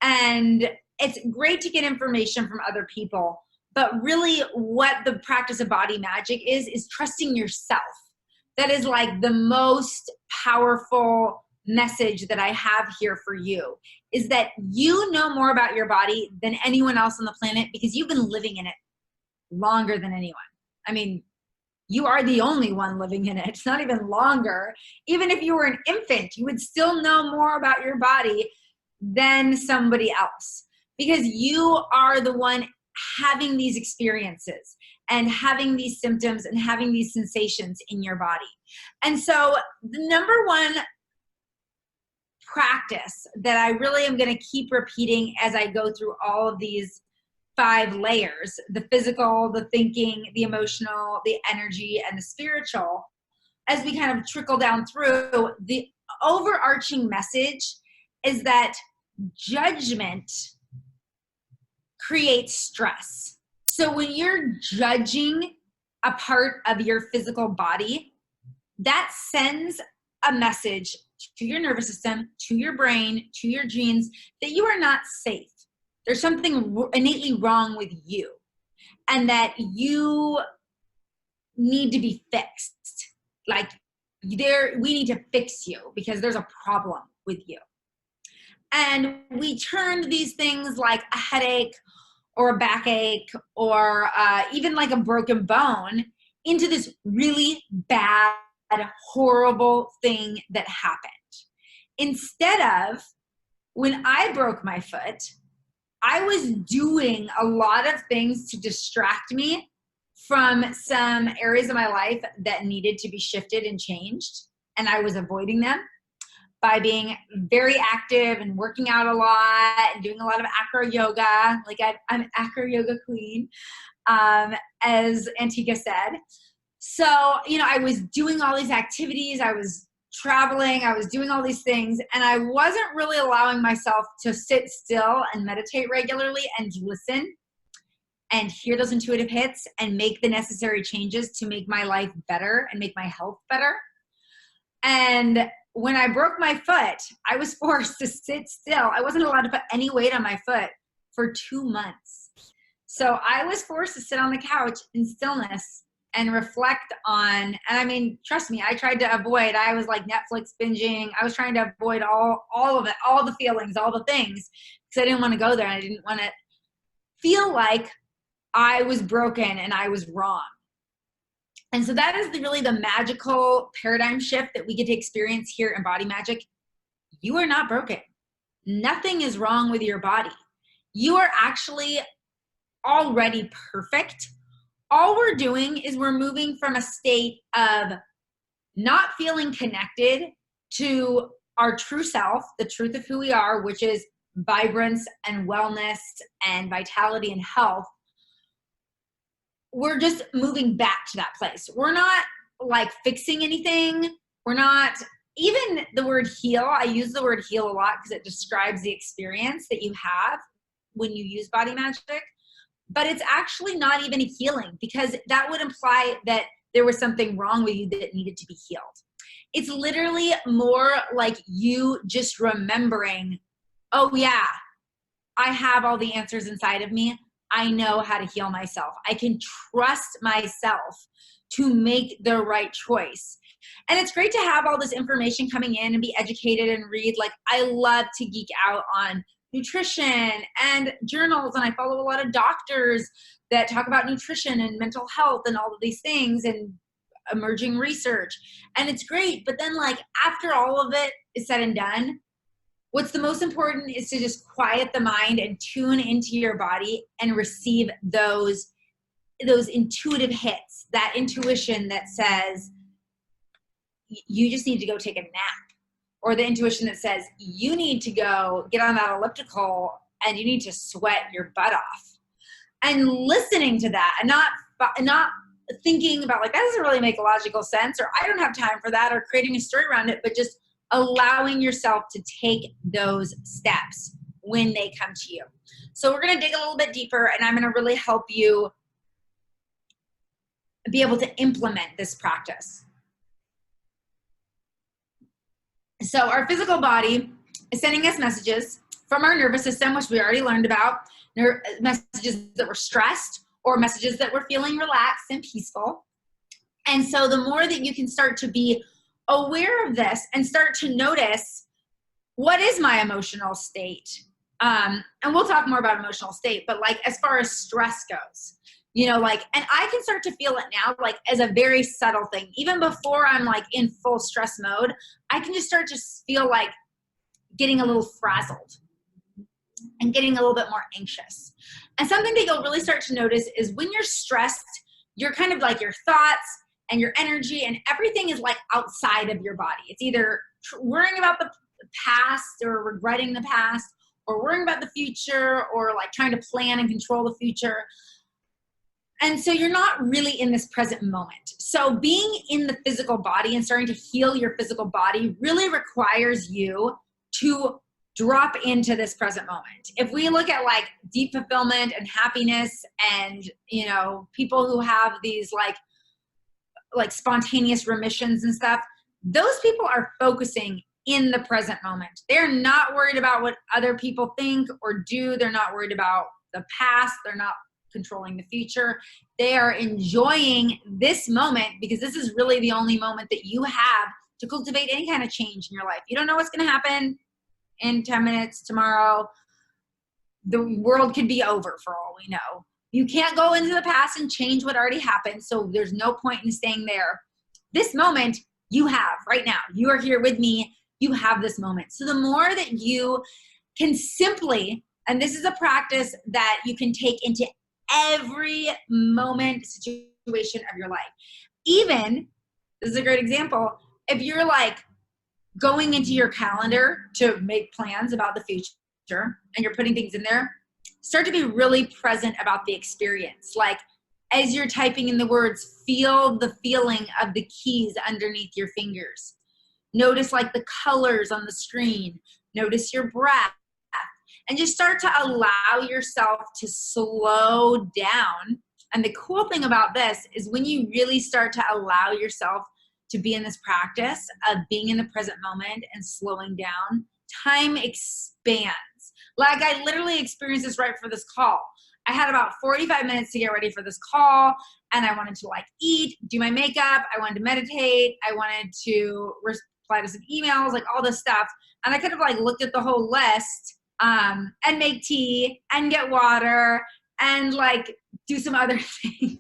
And it's great to get information from other people, but really what the practice of body magic is trusting yourself. That is like the most powerful message that I have here for you, is that you know more about your body than anyone else on the planet because you've been living in it longer than anyone. I mean, you are the only one living in it. It's not even longer. Even if you were an infant, you would still know more about your body than somebody else because you are the one having these experiences and having these symptoms and having these sensations in your body. And so the number one practice that I really am going to keep repeating as I go through all of these 5 layers, the physical, the thinking, the emotional, the energy, and the spiritual, as we kind of trickle down through, the overarching message is that judgment creates stress. So when you're judging a part of your physical body, that sends a message to your nervous system, to your brain, to your genes, that you are not safe. There's something innately wrong with you and that you need to be fixed. Like we need to fix you because there's a problem with you. And we turned these things like a headache or a backache or even like a broken bone into this really bad, horrible thing that happened. Instead of when I broke my foot, I was doing a lot of things to distract me from some areas of my life that needed to be shifted and changed. And I was avoiding them by being very active and working out a lot and doing a lot of acro yoga. Like I'm an acro yoga queen, as Antika said. So, you know, I was doing all these activities. I was traveling. I was doing all these things. And I wasn't really allowing myself to sit still and meditate regularly and listen and hear those intuitive hits and make the necessary changes to make my life better and make my health better. And when I broke my foot, I was forced to sit still. I wasn't allowed to put any weight on my foot for 2 months. So I was forced to sit on the couch in stillness and reflect on, and I mean, trust me, I tried to avoid, I was like Netflix binging. I was trying to avoid all of it, all the feelings, all the things, because I didn't want to go there. And I didn't want to feel like I was broken and I was wrong. And so that is really the magical paradigm shift that we get to experience here in Body Magic. You are not broken. Nothing is wrong with your body. You are actually already perfect. All we're doing is we're moving from a state of not feeling connected to our true self, the truth of who we are, which is vibrance and wellness and vitality and health. We're just moving back to that place. We're not like fixing anything. We're not, even the word heal, I use the word heal a lot because it describes the experience that you have when you use Body Magic. But it's actually not even a healing, because that would imply that there was something wrong with you that needed to be healed. It's literally more like you just remembering, oh yeah, I have all the answers inside of me. I know how to heal myself. I can trust myself to make the right choice. And it's great to have all this information coming in and be educated and read. Like, I love to geek out on nutrition and journals, and I follow a lot of doctors that talk about nutrition and mental health and all of these things and emerging research. And it's great. But then, like, after all of it is said and done, what's the most important is to just quiet the mind and tune into your body and receive those intuitive hits, that intuition that says you just need to go take a nap, or the intuition that says you need to go get on that elliptical and you need to sweat your butt off. And listening to that and not thinking about like, that doesn't really make logical sense, or I don't have time for that, or creating a story around it, but just allowing yourself to take those steps when they come to you. So we're going to dig a little bit deeper, and I'm going to really help you be able to implement this practice. So our physical body is sending us messages from our nervous system, which we already learned about, messages that we're stressed or messages that we're feeling relaxed and peaceful. And so the more that you can start to be aware of this and start to notice, what is my emotional state? And we'll talk more about emotional state, but like as far as stress goes, you know, like, and I can start to feel it now, like as a very subtle thing. Even before I'm like in full stress mode, I can just start to feel like getting a little frazzled and getting a little bit more anxious. And something that you'll really start to notice is when you're stressed, you're kind of like your thoughts and your energy and everything is like outside of your body. It's either worrying about the past or regretting the past, or worrying about the future, or like trying to plan and control the future. And so you're not really in this present moment. So being in the physical body and starting to heal your physical body really requires you to drop into this present moment. If we look at like deep fulfillment and happiness and, you know, people who have these like spontaneous remissions and stuff, those people are focusing in the present moment. They're not worried about what other people think or do. They're not worried about the past. They're not controlling the future. They are enjoying this moment, because this is really the only moment that you have to cultivate any kind of change in your life. You don't know what's going to happen in 10 minutes tomorrow. The world could be over for all we know. You can't go into the past and change what already happened, so there's no point in staying there. This moment you have right now. You are here with me. You have this moment. So the more that you can simply, And this is a practice that you can take into every moment, situation of your life. Even, this is a great example, if you're like going into your calendar to make plans about the future and you're putting things in there, start to be really present about the experience. Like as you're typing in the words, feel the feeling of the keys underneath your fingers. Notice like the colors on the screen. Notice your breath. And just start to allow yourself to slow down. And the cool thing about this is when you really start to allow yourself to be in this practice of being in the present moment and slowing down, time expands. Like I literally experienced this right for this call. I had about 45 minutes to get ready for this call, and I wanted to like eat, do my makeup, I wanted to meditate, I wanted to reply to some emails, like all this stuff. And I could have like looked at the whole list and make tea and get water and like do some other things.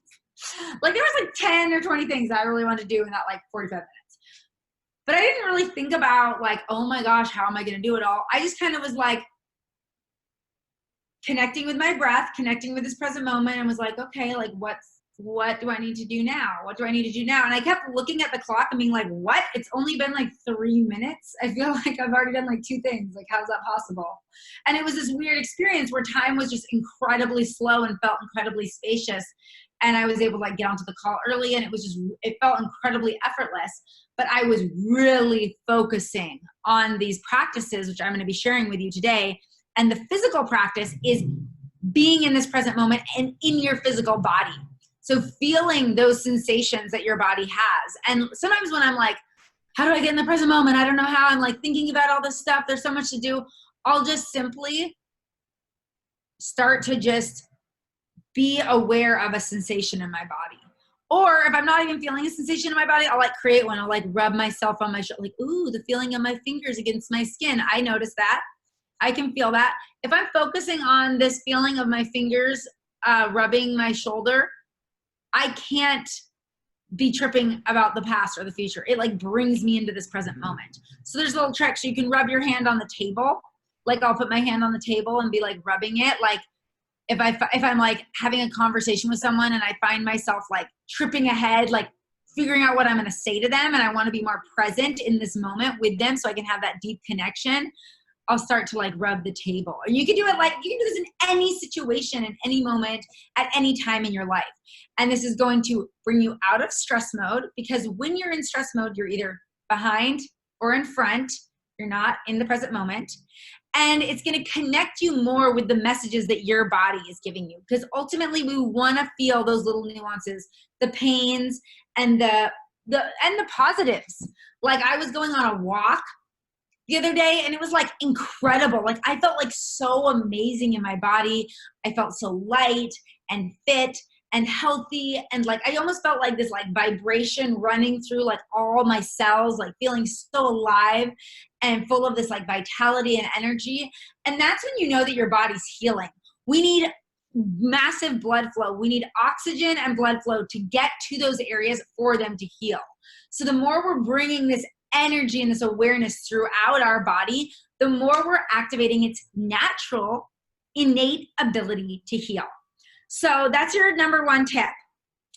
Like there was like 10 or 20 things I really wanted to do in that like 45 minutes. But I didn't really think about like, oh my gosh, how am I going to do it all? I just kind of was like connecting with my breath, connecting with this present moment, and was like, okay, like what do I need to do now? What do I need to do now? And I kept looking at the clock and being like, what? It's only been like 3 minutes. I feel like I've already done like 2 things. Like, how's that possible? And it was this weird experience where time was just incredibly slow and felt incredibly spacious. And I was able to like get onto the call early, and it felt incredibly effortless. But I was really focusing on these practices, which I'm going to be sharing with you today. And the physical practice is being in this present moment and in your physical body. So feeling those sensations that your body has. And sometimes when I'm like, how do I get in the present moment? I don't know how. I'm like thinking about all this stuff. There's so much to do. I'll just simply start to just be aware of a sensation in my body. Or if I'm not even feeling a sensation in my body, I'll like create one. I'll like rub myself on my shoulder, like, ooh, the feeling of my fingers against my skin. I notice that. I can feel that. If I'm focusing on this feeling of my fingers rubbing my shoulder, I can't be tripping about the past or the future. It like brings me into this present moment. So there's little tricks. You can rub your hand on the table. Like I'll put my hand on the table and be like rubbing it. Like if I'm like having a conversation with someone and I find myself like tripping ahead, like figuring out what I'm going to say to them, and I want to be more present in this moment with them so I can have that deep connection, I'll start to like rub the table. And you can do it like, you can do this in any situation, in any moment, at any time in your life. And this is going to bring you out of stress mode, because when you're in stress mode, you're either behind or in front. You're not in the present moment. And it's going to connect you more with the messages that your body is giving you. Because ultimately we want to feel those little nuances, the pains and the positives. Like I was going on a walk the other day, and it was like incredible. Like I felt like so amazing in my body. I felt so light and fit and healthy. And like, I almost felt like this like vibration running through like all my cells, like feeling so alive and full of this like vitality and energy. And that's when you know that your body's healing. We need massive blood flow. We need oxygen and blood flow to get to those areas for them to heal. So the more we're bringing this energy and this awareness throughout our body, the more we're activating its natural, innate ability to heal. So that's your number one tip,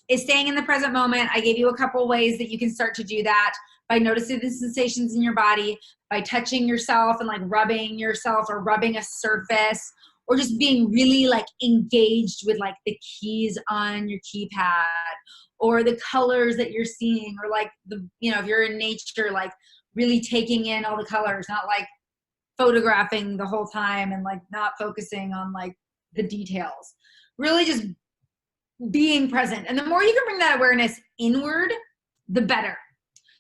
is staying in the present moment. I gave you a couple ways that you can start to do that by noticing the sensations in your body, by touching yourself and like rubbing yourself or rubbing a surface, or just being really like engaged with like the keys on your keypad, or the colors that you're seeing, or like the, you know, if you're in nature, like really taking in all the colors, not like photographing the whole time and like not focusing on like the details, really just being present. And the more you can bring that awareness inward, the better.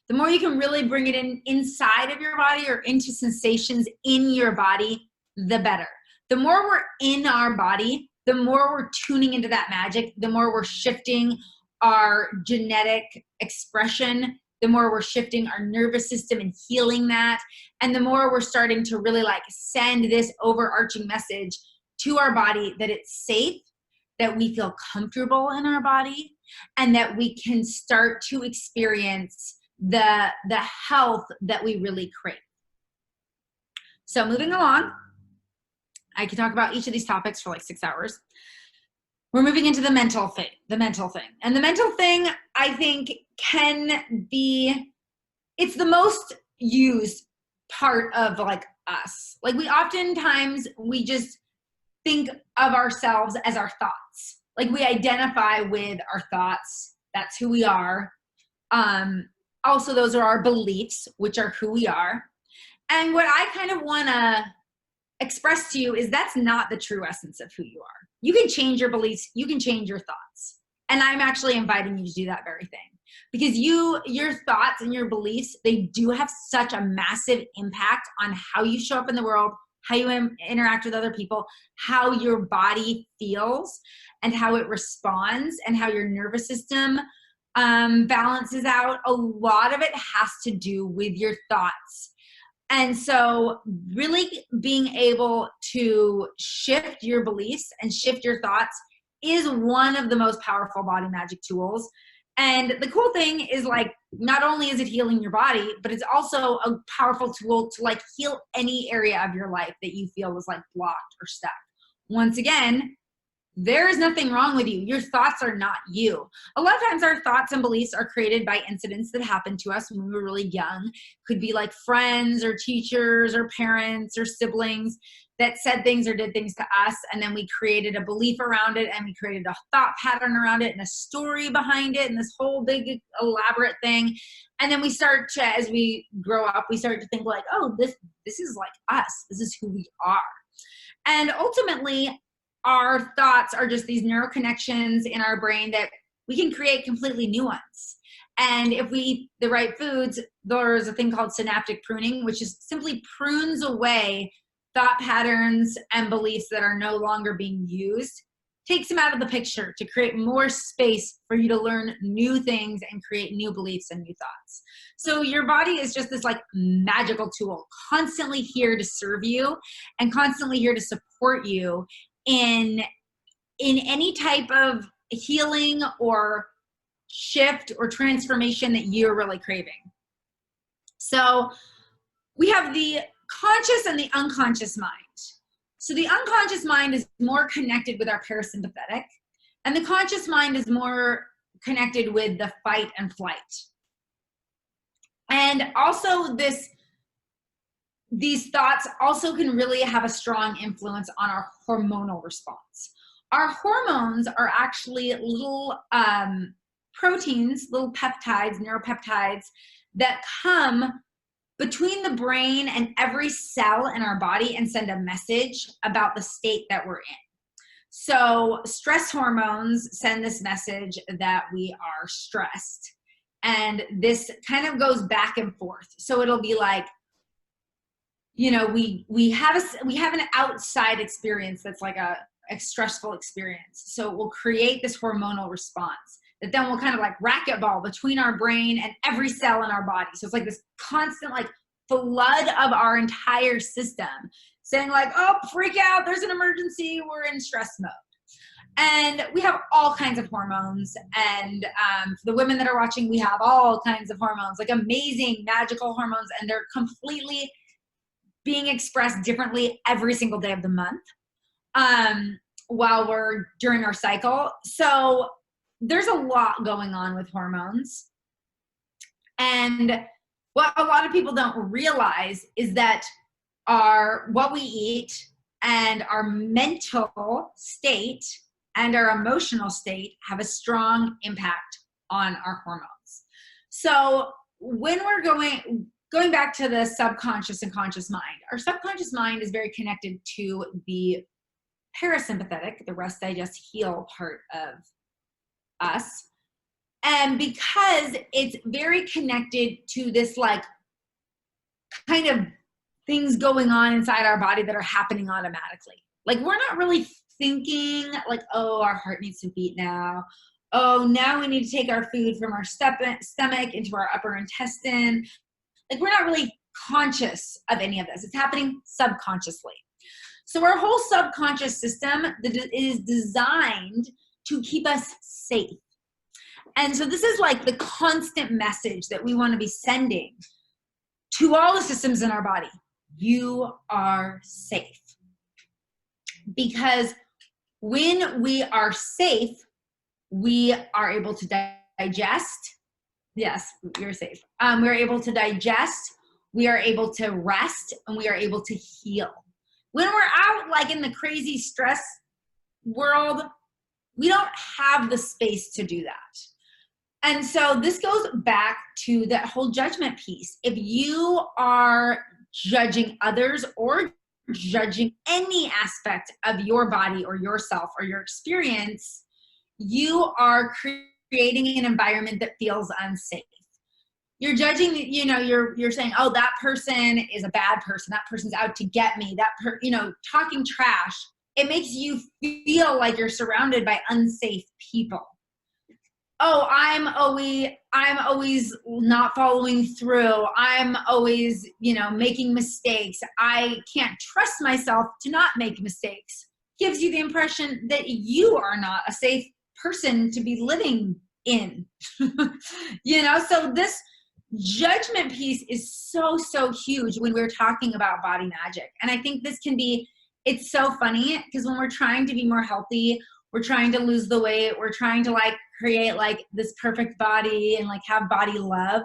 The more you can really bring it in inside of your body or into sensations in your body, the better. The more we're in our body, the more we're tuning into that magic, the more we're shifting our genetic expression, the more we're shifting our nervous system and healing that, and the more we're starting to really like send this overarching message to our body that it's safe, that we feel comfortable in our body, and that we can start to experience the health that we really crave. So moving along, I could talk about each of these topics for like 6 hours. We're moving into the mental thing. And the mental thing, I think, can be, it's the most used part of like us. Like we oftentimes, we just think of ourselves as our thoughts. Like we identify with our thoughts. That's who we are. Also, those are our beliefs, which are who we are. And what I kind of want to express to you is that's not the true essence of who you are. You can change your beliefs. You can change your thoughts. And I'm actually inviting you to do that very thing. Because your thoughts and your beliefs, they do have such a massive impact on how you show up in the world, how you interact with other people, how your body feels and how it responds and how your nervous system balances out. A lot of it has to do with your thoughts. And so really being able to shift your beliefs and shift your thoughts is one of the most powerful body magic tools. And the cool thing is, like, not only is it healing your body, but it's also a powerful tool to like heal any area of your life that you feel was like blocked or stuck. Once again, there is nothing wrong with you. Your thoughts are not you. A lot of times our thoughts and beliefs are created by incidents that happened to us when we were really young. Could be like friends or teachers or parents or siblings that said things or did things to us. And then we created a belief around it, and we created a thought pattern around it and a story behind it and this whole big elaborate thing. And then we start to, as we grow up, we start to think like, oh, this is like us. This is who we are. And ultimately, our thoughts are just these neural connections in our brain that we can create completely new ones. And if we eat the right foods, there's a thing called synaptic pruning, which is simply prunes away thought patterns and beliefs that are no longer being used, takes them out of the picture to create more space for you to learn new things and create new beliefs and new thoughts. So your body is just this like magical tool, constantly here to serve you and constantly here to support you in any type of healing or shift or transformation that you're really craving. So we have the conscious and the unconscious mind. So the unconscious mind is more connected with our parasympathetic, and the conscious mind is more connected with the fight and flight. And also these thoughts also can really have a strong influence on our hormonal response. Our hormones are actually little proteins, little peptides, neuropeptides that come between the brain and every cell in our body and send a message about the state that we're in. So stress hormones send this message that we are stressed. And this kind of goes back and forth. So it'll be like, you know, we have an outside experience that's like a stressful experience. So it will create this hormonal response that then will kind of like racquetball between our brain and every cell in our body. So it's like this constant like flood of our entire system saying like, oh, freak out, there's an emergency, we're in stress mode. And we have all kinds of hormones. And for the women that are watching, we have all kinds of hormones, like amazing, magical hormones, and they're completely being expressed differently every single day of the month while we're during our cycle. So there's a lot going on with hormones. And what a lot of people don't realize is that what we eat and our mental state and our emotional state have a strong impact on our hormones. So when we're going back to the subconscious and conscious mind, our subconscious mind is very connected to the parasympathetic, the rest digest heal part of us. And because it's very connected to this like kind of things going on inside our body that are happening automatically. Like we're not really thinking like, oh, our heart needs to beat now. Oh, now we need to take our food from our stomach into our upper intestine. Like we're not really conscious of any of this. It's happening subconsciously. So our whole subconscious system is designed to keep us safe. And so this is like the constant message that we want to be sending to all the systems in our body. You are safe. because when we are safe, we are able to digest. Yes, you're safe. We're able to digest, we are able to rest, and we are able to heal. When we're out like in the crazy stress world, we don't have the space to do that. And so this goes back to that whole judgment piece. If you are judging others or judging any aspect of your body or yourself or your experience, you are creating an environment that feels unsafe. You're judging, you know, you're saying, oh, that person is a bad person. That person's out to get me. You know, talking trash. It makes you feel like you're surrounded by unsafe people. Oh, I'm always not following through. I'm always, you know, making mistakes. I can't trust myself to not make mistakes. Gives you the impression that you are not a safe person to be living in. You know, so this judgment piece is so huge when we're talking about body magic. And I think this can be, it's so funny because when we're trying to be more healthy, we're trying to lose the weight, we're trying to like create like this perfect body and like have body love,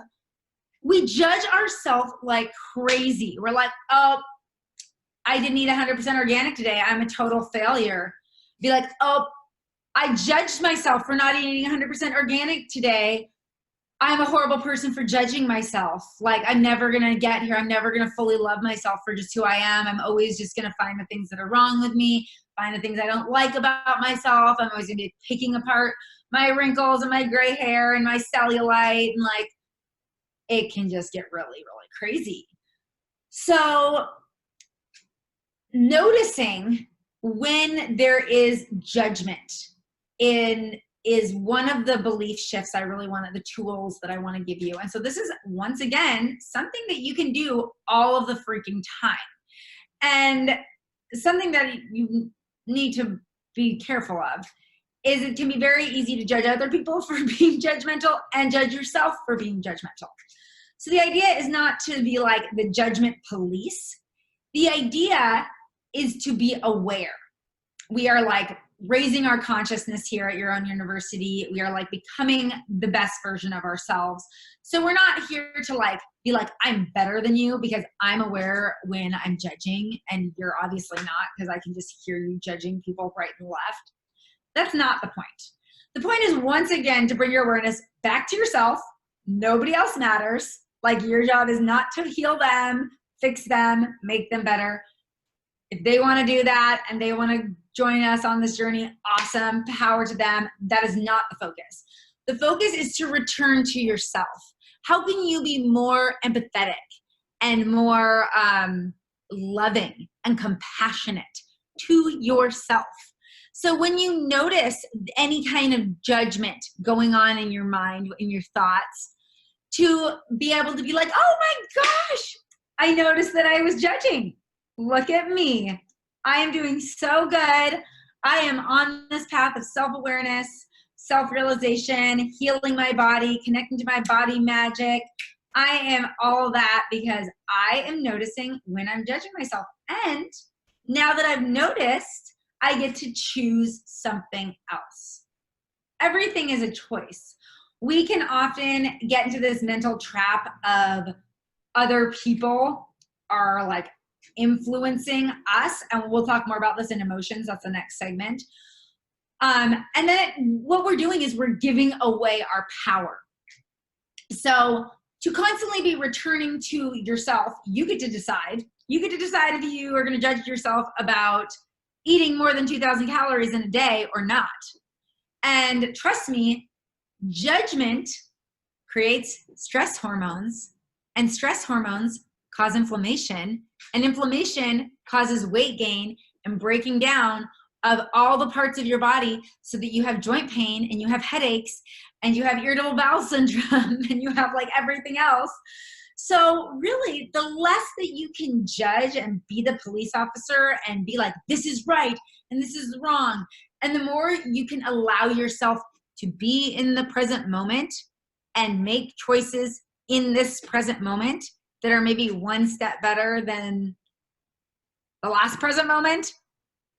we judge ourselves like crazy. We're like, oh, I didn't eat 100% organic today, I'm a total failure. Be like, oh, I judged myself for not eating 100% organic today, I'm a horrible person for judging myself. Like, I'm never going to get here. I'm never going to fully love myself for just who I am. I'm always just going to find the things that are wrong with me, find the things I don't like about myself. I'm always going to be picking apart my wrinkles and my gray hair and my cellulite. And like, it can just get really crazy. So noticing when there is judgment is one of the belief shifts I really wanted, the tools that I want to give you. And so this is, once again, something that you can do all of the freaking time. And something that you need to be careful of is it can be very easy to judge other people for being judgmental and judge yourself for being judgmental. So the idea is not to be like the judgment police. The idea is to be aware. We are like raising our consciousness here at Your Own University. We are like becoming the best version of ourselves. So we're not here to like be like, I'm better than you because I'm aware when I'm judging and you're obviously not, because I can just hear you judging people right and left. That's not the point. The point is, once again, to bring your awareness back to yourself. Nobody else matters. Like, your job is not to heal them, fix them, make them better. If they want to do that and they want to join us on this journey, awesome, power to them. That is not the focus. The focus is to return to yourself. How can you be more empathetic and more loving and compassionate to yourself? So when you notice any kind of judgment going on in your mind, in your thoughts, to be able to be like, oh my gosh, I noticed that I was judging. Look at me. I am doing so good. I am on this path of self-awareness, self-realization, healing my body, connecting to my body magic. I am all that because I am noticing when I'm judging myself. And now that I've noticed, I get to choose something else. Everything is a choice. We can often get into this mental trap of other people are like influencing us, and we'll talk more about this in emotions. That's the next segment. And then what we're doing is we're giving away our power. So to constantly be returning to yourself, you get to decide. You get to decide if you are going to judge yourself about eating more than 2,000 calories in a day or not. And trust me, judgment creates stress hormones, and stress hormones cause inflammation, and inflammation causes weight gain and breaking down of all the parts of your body, so that you have joint pain and you have headaches and you have irritable bowel syndrome and you have like everything else. So really, the less that you can judge and be the police officer and be like, this is right and this is wrong, and the more you can allow yourself to be in the present moment and make choices in this present moment that are maybe one step better than the last present moment,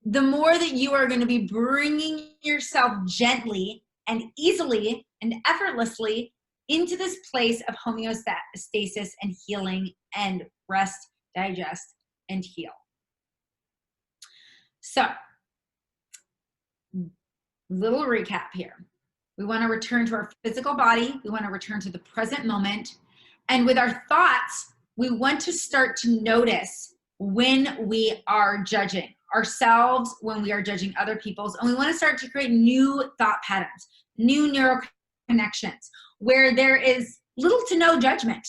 the more that you are going to be bringing yourself gently and easily and effortlessly into this place of homeostasis and healing and rest, digest, and heal. So, little recap here. We want to return to our physical body. We want to return to the present moment. And with our thoughts, we want to start to notice when we are judging ourselves, when we are judging other people's, and we want to start to create new thought patterns, new neural connections, where there is little to no judgment,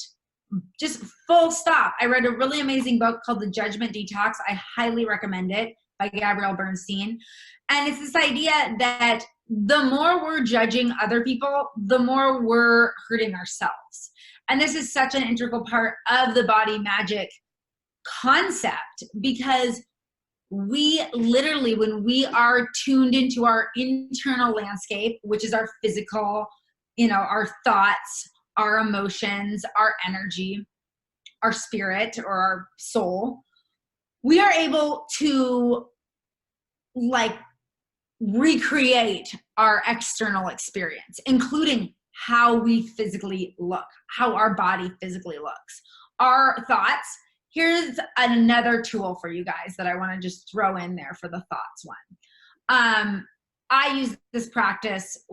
just full stop. I read a really amazing book called The Judgment Detox. I highly recommend it, by Gabrielle Bernstein. And it's this idea that the more we're judging other people, the more we're hurting ourselves. And this is such an integral part of the body magic concept, because we literally, when we are tuned into our internal landscape, which is our physical, our thoughts, our emotions, our energy, our spirit or our soul, we are able to recreate our external experience, including how we physically look, how our body physically looks, our thoughts. Here's another tool for you guys that I want to just throw in there for the thoughts one. I use this practice.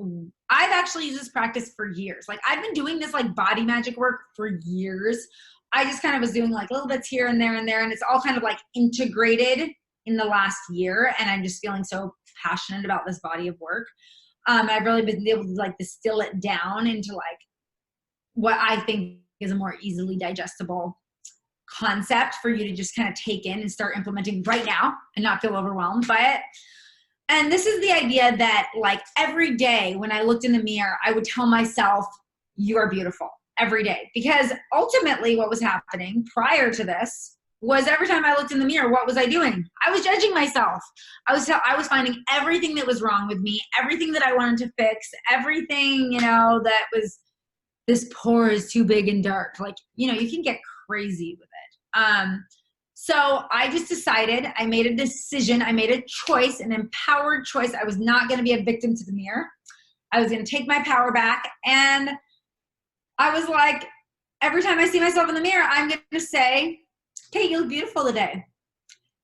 I've actually used this practice for years. I've been doing this body magic work for years. I just kind of was doing little bits here and there, and it's all kind of integrated in the last year. And I'm just feeling so passionate about this body of work. I've really been able to distill it down into what I think is a more easily digestible concept for you to just kind of take in and start implementing right now and not feel overwhelmed by it. And this is the idea that every day when I looked in the mirror, I would tell myself, you are beautiful, every day. Because ultimately what was happening prior to this was every time I looked in the mirror, what was I doing? I was judging myself. I was finding everything that was wrong with me, everything that I wanted to fix, everything, that was, this pore is too big and dark. You can get crazy with it. So I just decided, I made a decision, I made a choice, an empowered choice. I was not going to be a victim to the mirror. I was going to take my power back. And I was every time I see myself in the mirror, I'm going to say, okay, you look beautiful today.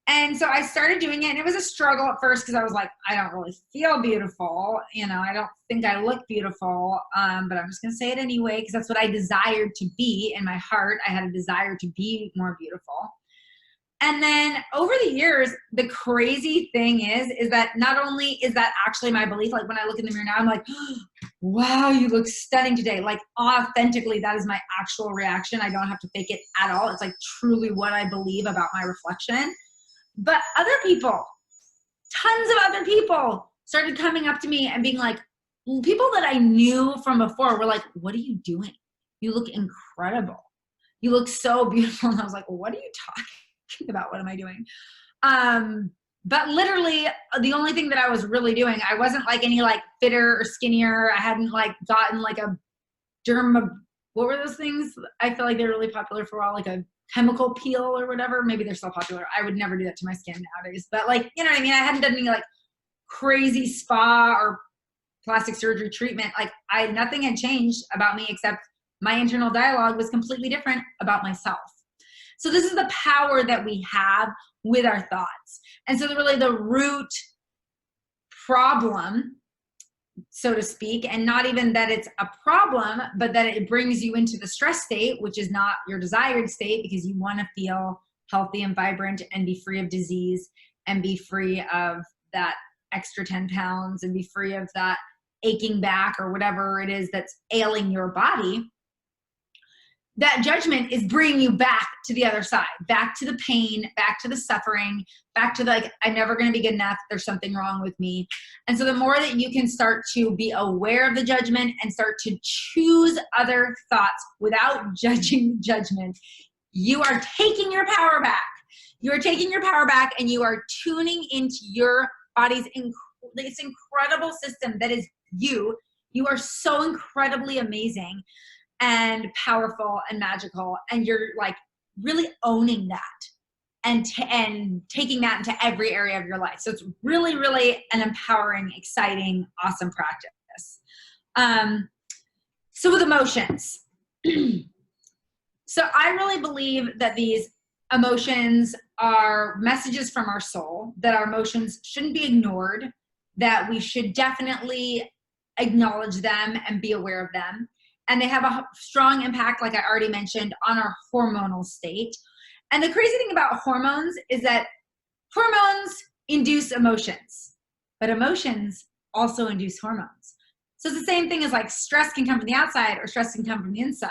And so I started doing it, and it was a struggle at first because I was I don't really feel beautiful. I don't think I look beautiful, but I'm just going to say it anyway because that's what I desired to be in my heart. I had a desire to be more beautiful. And then over the years, the crazy thing is that not only is that actually my belief, when I look in the mirror now, I'm oh, wow, you look stunning today. Authentically, that is my actual reaction. I don't have to fake it at all. It's truly what I believe about my reflection. But other people, tons of other people started coming up to me and being people that I knew from before were what are you doing? You look incredible. You look so beautiful. And I was what are you talking about? What am I doing? But literally the only thing that I was really doing, I wasn't any fitter or skinnier. I hadn't gotten a what were those things? I feel they're really popular for a while, a chemical peel or whatever. Maybe they're still popular. I would never do that to my skin nowadays, but you know what I mean? I hadn't done any crazy spa or plastic surgery treatment. Nothing had changed about me except my internal dialogue was completely different about myself. So this is the power that we have with our thoughts. And so really the root problem, so to speak, and not even that it's a problem, but that it brings you into the stress state, which is not your desired state because you want to feel healthy and vibrant and be free of disease and be free of that extra 10 pounds and be free of that aching back or whatever it is that's ailing your body. That judgment is bringing you back to the other side, back to the pain, back to the suffering, back to I'm never going to be good enough. There's something wrong with me. And so the more that you can start to be aware of the judgment and start to choose other thoughts without judging judgment, you are taking your power back. You are taking your power back and you are tuning into your body's this incredible system that is you. You are so incredibly amazing and powerful and magical, and you're really owning that. and taking that into every area of your life. So it's really, really an empowering, exciting, awesome practice. So with emotions. So I really believe that these emotions are messages from our soul, that our emotions shouldn't be ignored, that we should definitely acknowledge them and be aware of them. And they have a strong impact, like I already mentioned, on our hormonal state. And the crazy thing about hormones is that hormones induce emotions, but emotions also induce hormones. So it's the same thing as like stress can come from the outside or stress can come from the inside.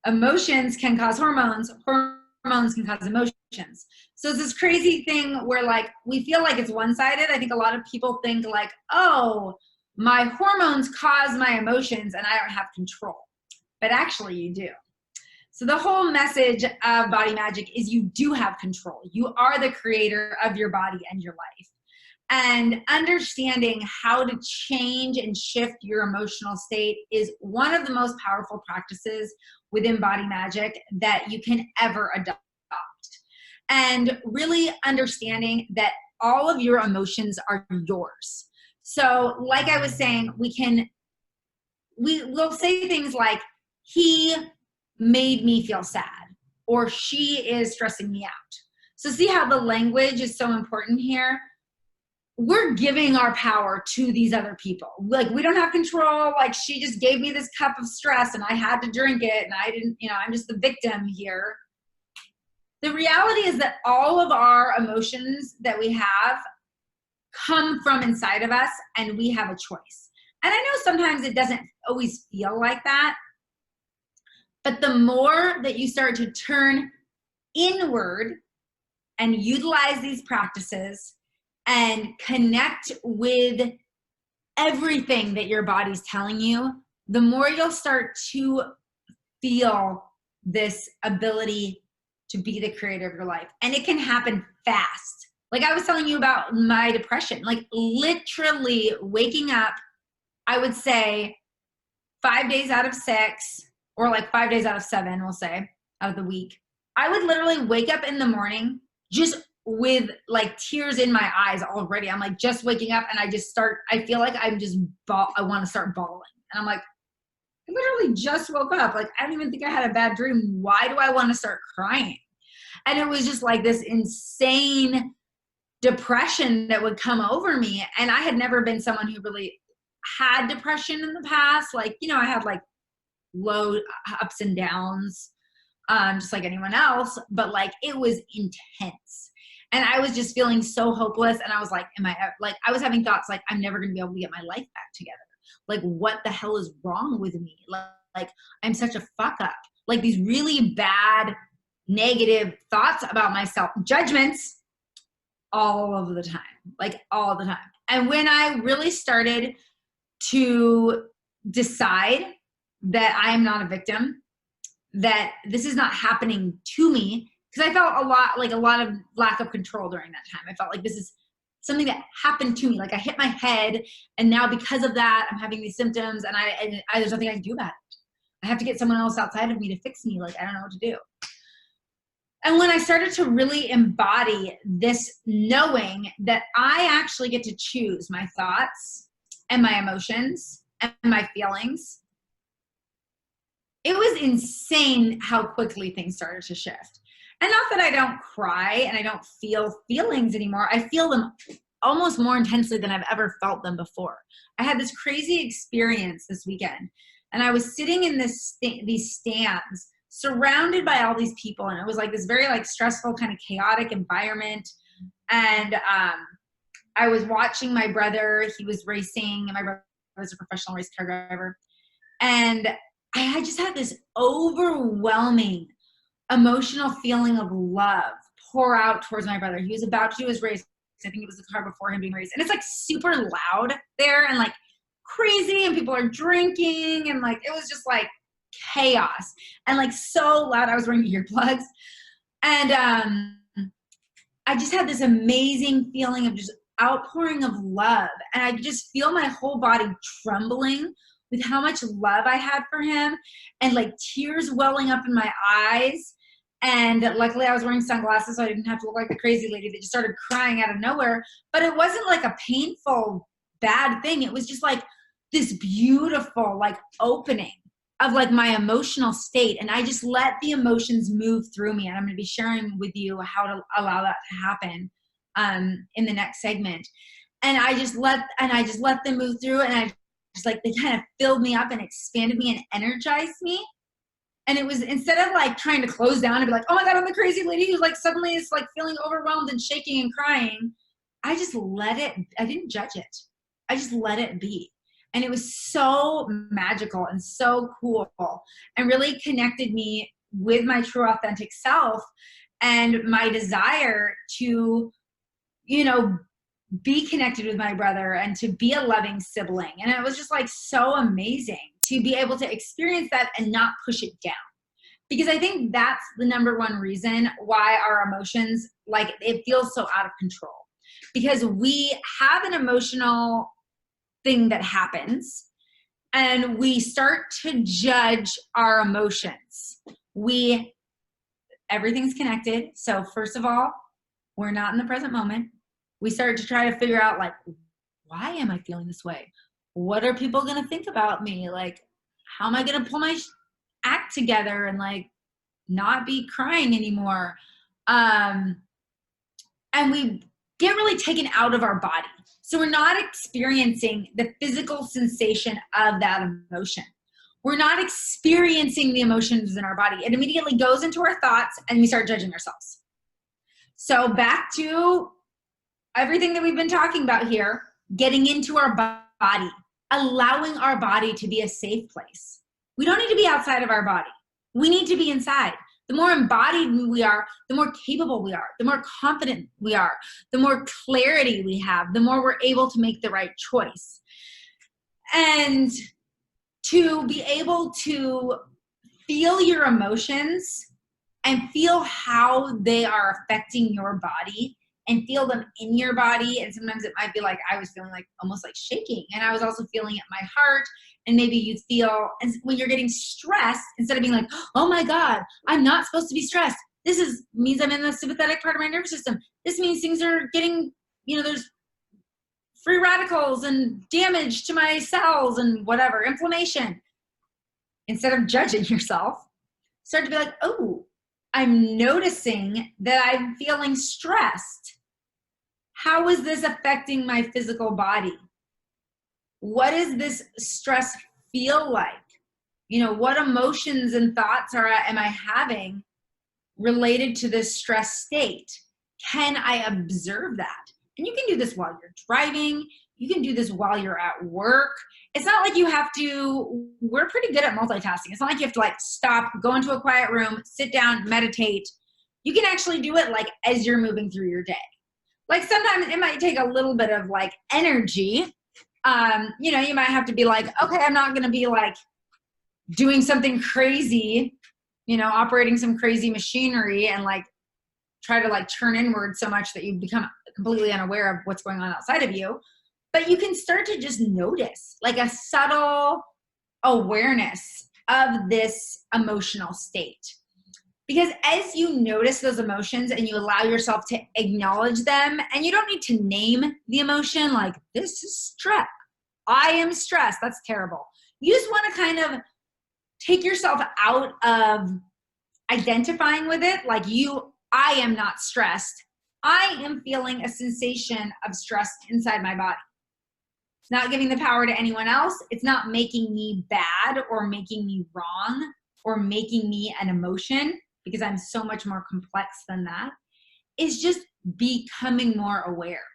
Emotions can cause hormones, hormones can cause emotions. So it's this crazy thing where like we feel like it's one-sided. I think a lot of people think like, oh, my hormones cause my emotions and I don't have control. But actually you do. So the whole message of Body Magic is you do have control. You are the creator of your body and your life. And understanding how to change and shift your emotional state is one of the most powerful practices within Body Magic that you can ever adopt. And really understanding that all of your emotions are yours. So like I was saying, we'll say things like, he made me feel sad, or she is stressing me out. So see how the language is so important here? We're giving our power to these other people. Like we don't have control. Like she just gave me this cup of stress and I had to drink it and I didn't, I'm just the victim here. The reality is that all of our emotions that we have come from inside of us and we have a choice. And I know sometimes it doesn't always feel like that, but the more that you start to turn inward and utilize these practices and connect with everything that your body's telling you, the more you'll start to feel this ability to be the creator of your life. And it can happen fast. Like I was telling you about my depression, like literally waking up, I would say 5 days out of 6, or like 5 days out of 7, we'll say, out of the week. I would literally wake up in the morning just with like tears in my eyes already. I'm like just waking up and I feel like I want to start bawling. And I'm like, I literally just woke up. Like, I don't even think I had a bad dream. Why do I want to start crying? And it was just like this insane depression that would come over me. And I had never been someone who really had depression in the past. Like, I had like low ups and downs, just like anyone else, but like it was intense. And I was just feeling so hopeless. And I was like, I was having thoughts like, I'm never going to be able to get my life back together. Like, what the hell is wrong with me? Like I'm such a fuck up. Like these really bad, negative thoughts about myself, judgments all of the time, like all the time. And when I really started to decide that I am not a victim, that this is not happening to me, because I felt a lot of lack of control during that time. I felt like this is something that happened to me. Like I hit my head and now because of that, I'm having these symptoms and there's nothing I can do about it. I have to get someone else outside of me to fix me. Like, I don't know what to do. And when I started to really embody this knowing that I actually get to choose my thoughts and my emotions and my feelings, it was insane how quickly things started to shift. And not that I don't cry and I don't feel feelings anymore. I feel them almost more intensely than I've ever felt them before. I had this crazy experience this weekend, and I was sitting in these stands surrounded by all these people, and it was like this very like stressful kind of chaotic environment. And I was watching my brother. He was racing, and my brother was a professional race car driver. And I just had this overwhelming emotional feeling of love pour out towards my brother. He was about to do his race. I think it was the car before him doing race. And it's like super loud there and like crazy, and people are drinking, and like it was just like chaos and like so loud. I was wearing earplugs, and I just had this amazing feeling of just outpouring of love, and I could just feel my whole body trembling with how much love I had for him, and like tears welling up in my eyes. And luckily I was wearing sunglasses, so I didn't have to look like the crazy lady that just started crying out of nowhere. But it wasn't like a painful, bad thing. It was just like this beautiful, like opening of like my emotional state. And I just let the emotions move through me. And I'm going to be sharing with you how to allow that to happen in the next segment. And I just let them move through, and I just like, they kind of filled me up and expanded me and energized me. And it was, instead of like trying to close down and be like, oh my God, I'm the crazy lady who's like suddenly is like feeling overwhelmed and shaking and crying. I just let it, I didn't judge it. I just let it be. And it was so magical and so cool and really connected me with my true authentic self and my desire to, you know, be connected with my brother and to be a loving sibling. And it was just like so amazing to be able to experience that and not push it down. Because I think that's the number one reason why our emotions, like it feels so out of control. Because we have an emotional thing that happens and we start to judge our emotions. Everything's connected. So first of all, we're not in the present moment. We start to try to figure out like, why am I feeling this way? What are people going to think about me? Like, how am I going to pull my act together and like not be crying anymore? And we get really taken out of our body. So we're not experiencing the physical sensation of that emotion. We're not experiencing the emotions in our body. It immediately goes into our thoughts and we start judging ourselves. So back to everything that we've been talking about here, getting into our body, allowing our body to be a safe place. We don't need to be outside of our body. We need to be inside. The more embodied we are, the more capable we are, the more confident we are, the more clarity we have, the more we're able to make the right choice. And to be able to feel your emotions and feel how they are affecting your body and feel them in your body. And sometimes it might be like, I was feeling like almost like shaking, and I was also feeling it in my heart. And maybe you feel, and when you're getting stressed, instead of being like, oh my God, I'm not supposed to be stressed. Means I'm in the sympathetic part of my nervous system. This means things are getting, there's free radicals and damage to my cells and whatever, inflammation. Instead of judging yourself, start to be like, oh, I'm noticing that I'm feeling stressed. How is this affecting my physical body? What does this stress feel like? What emotions and thoughts am I having related to this stress state? Can I observe that? And you can do this while you're driving. You can do this while you're at work. It's not like you have to, we're pretty good at multitasking. It's not like you have to like stop, go into a quiet room, sit down, meditate. You can actually do it like as you're moving through your day. Like sometimes it might take a little bit of like energy. You might have to be like, okay, I'm not going to be like doing something crazy, operating some crazy machinery and like try to like turn inward so much that you become completely unaware of what's going on outside of you. But you can start to just notice like a subtle awareness of this emotional state. Because as you notice those emotions and you allow yourself to acknowledge them, and you don't need to name the emotion like, this is stress. I am stressed. That's terrible. You just want to kind of take yourself out of identifying with it. Like I am not stressed. I am feeling a sensation of stress inside my body. It's not giving the power to anyone else. It's not making me bad or making me wrong or making me an emotion, because I'm so much more complex than that. It's just becoming more aware.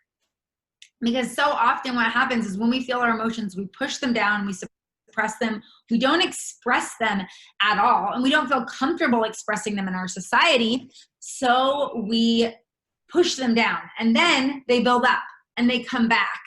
Because so often what happens is when we feel our emotions, we push them down, we suppress them, we don't express them at all, and we don't feel comfortable expressing them in our society, so we push them down, and then they build up and they come back.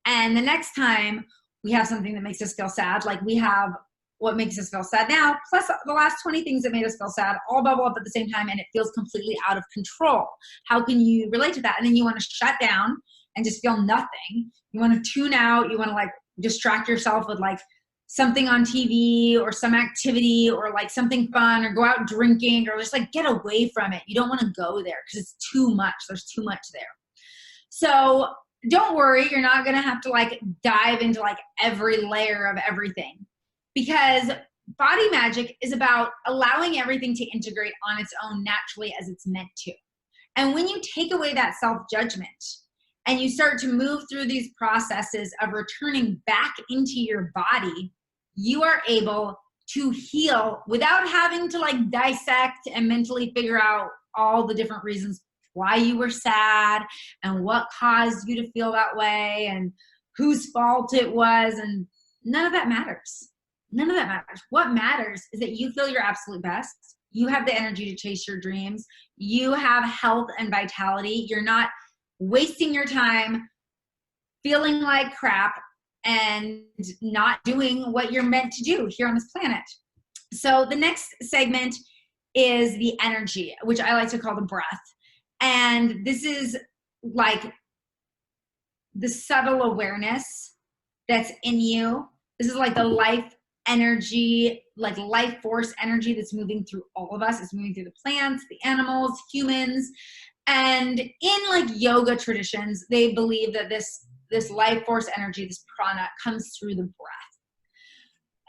And the next time we have something that makes us feel sad, like we have what makes us feel sad now, plus the last 20 things that made us feel sad, all bubble up at the same time, and it feels completely out of control. How can you relate to that? And then you want to shut down and just feel nothing. You want to tune out. You want to like distract yourself with like something on TV or some activity or like something fun or go out drinking or just like get away from it. You don't want to go there because it's too much. There's too much there. So don't worry, you're not going to have to like dive into like every layer of everything, because body magic is about allowing everything to integrate on its own naturally as it's meant to. And when you take away that self-judgment and you start to move through these processes of returning back into your body, you are able to heal without having to like dissect and mentally figure out all the different reasons why you were sad and what caused you to feel that way and whose fault it was. And none of that matters. None of that matters. What matters is that you feel your absolute best. You have the energy to chase your dreams. You have health and vitality. You're not wasting your time feeling like crap and not doing what you're meant to do here on this planet. So the next segment is the energy, which I like to call the breath. And this is like the subtle awareness that's in you. This is like the life energy, like life force energy that's moving through all of us. It's moving through the plants, the animals, humans. And in like yoga traditions, they believe that this life force energy, this prana, comes through the breath.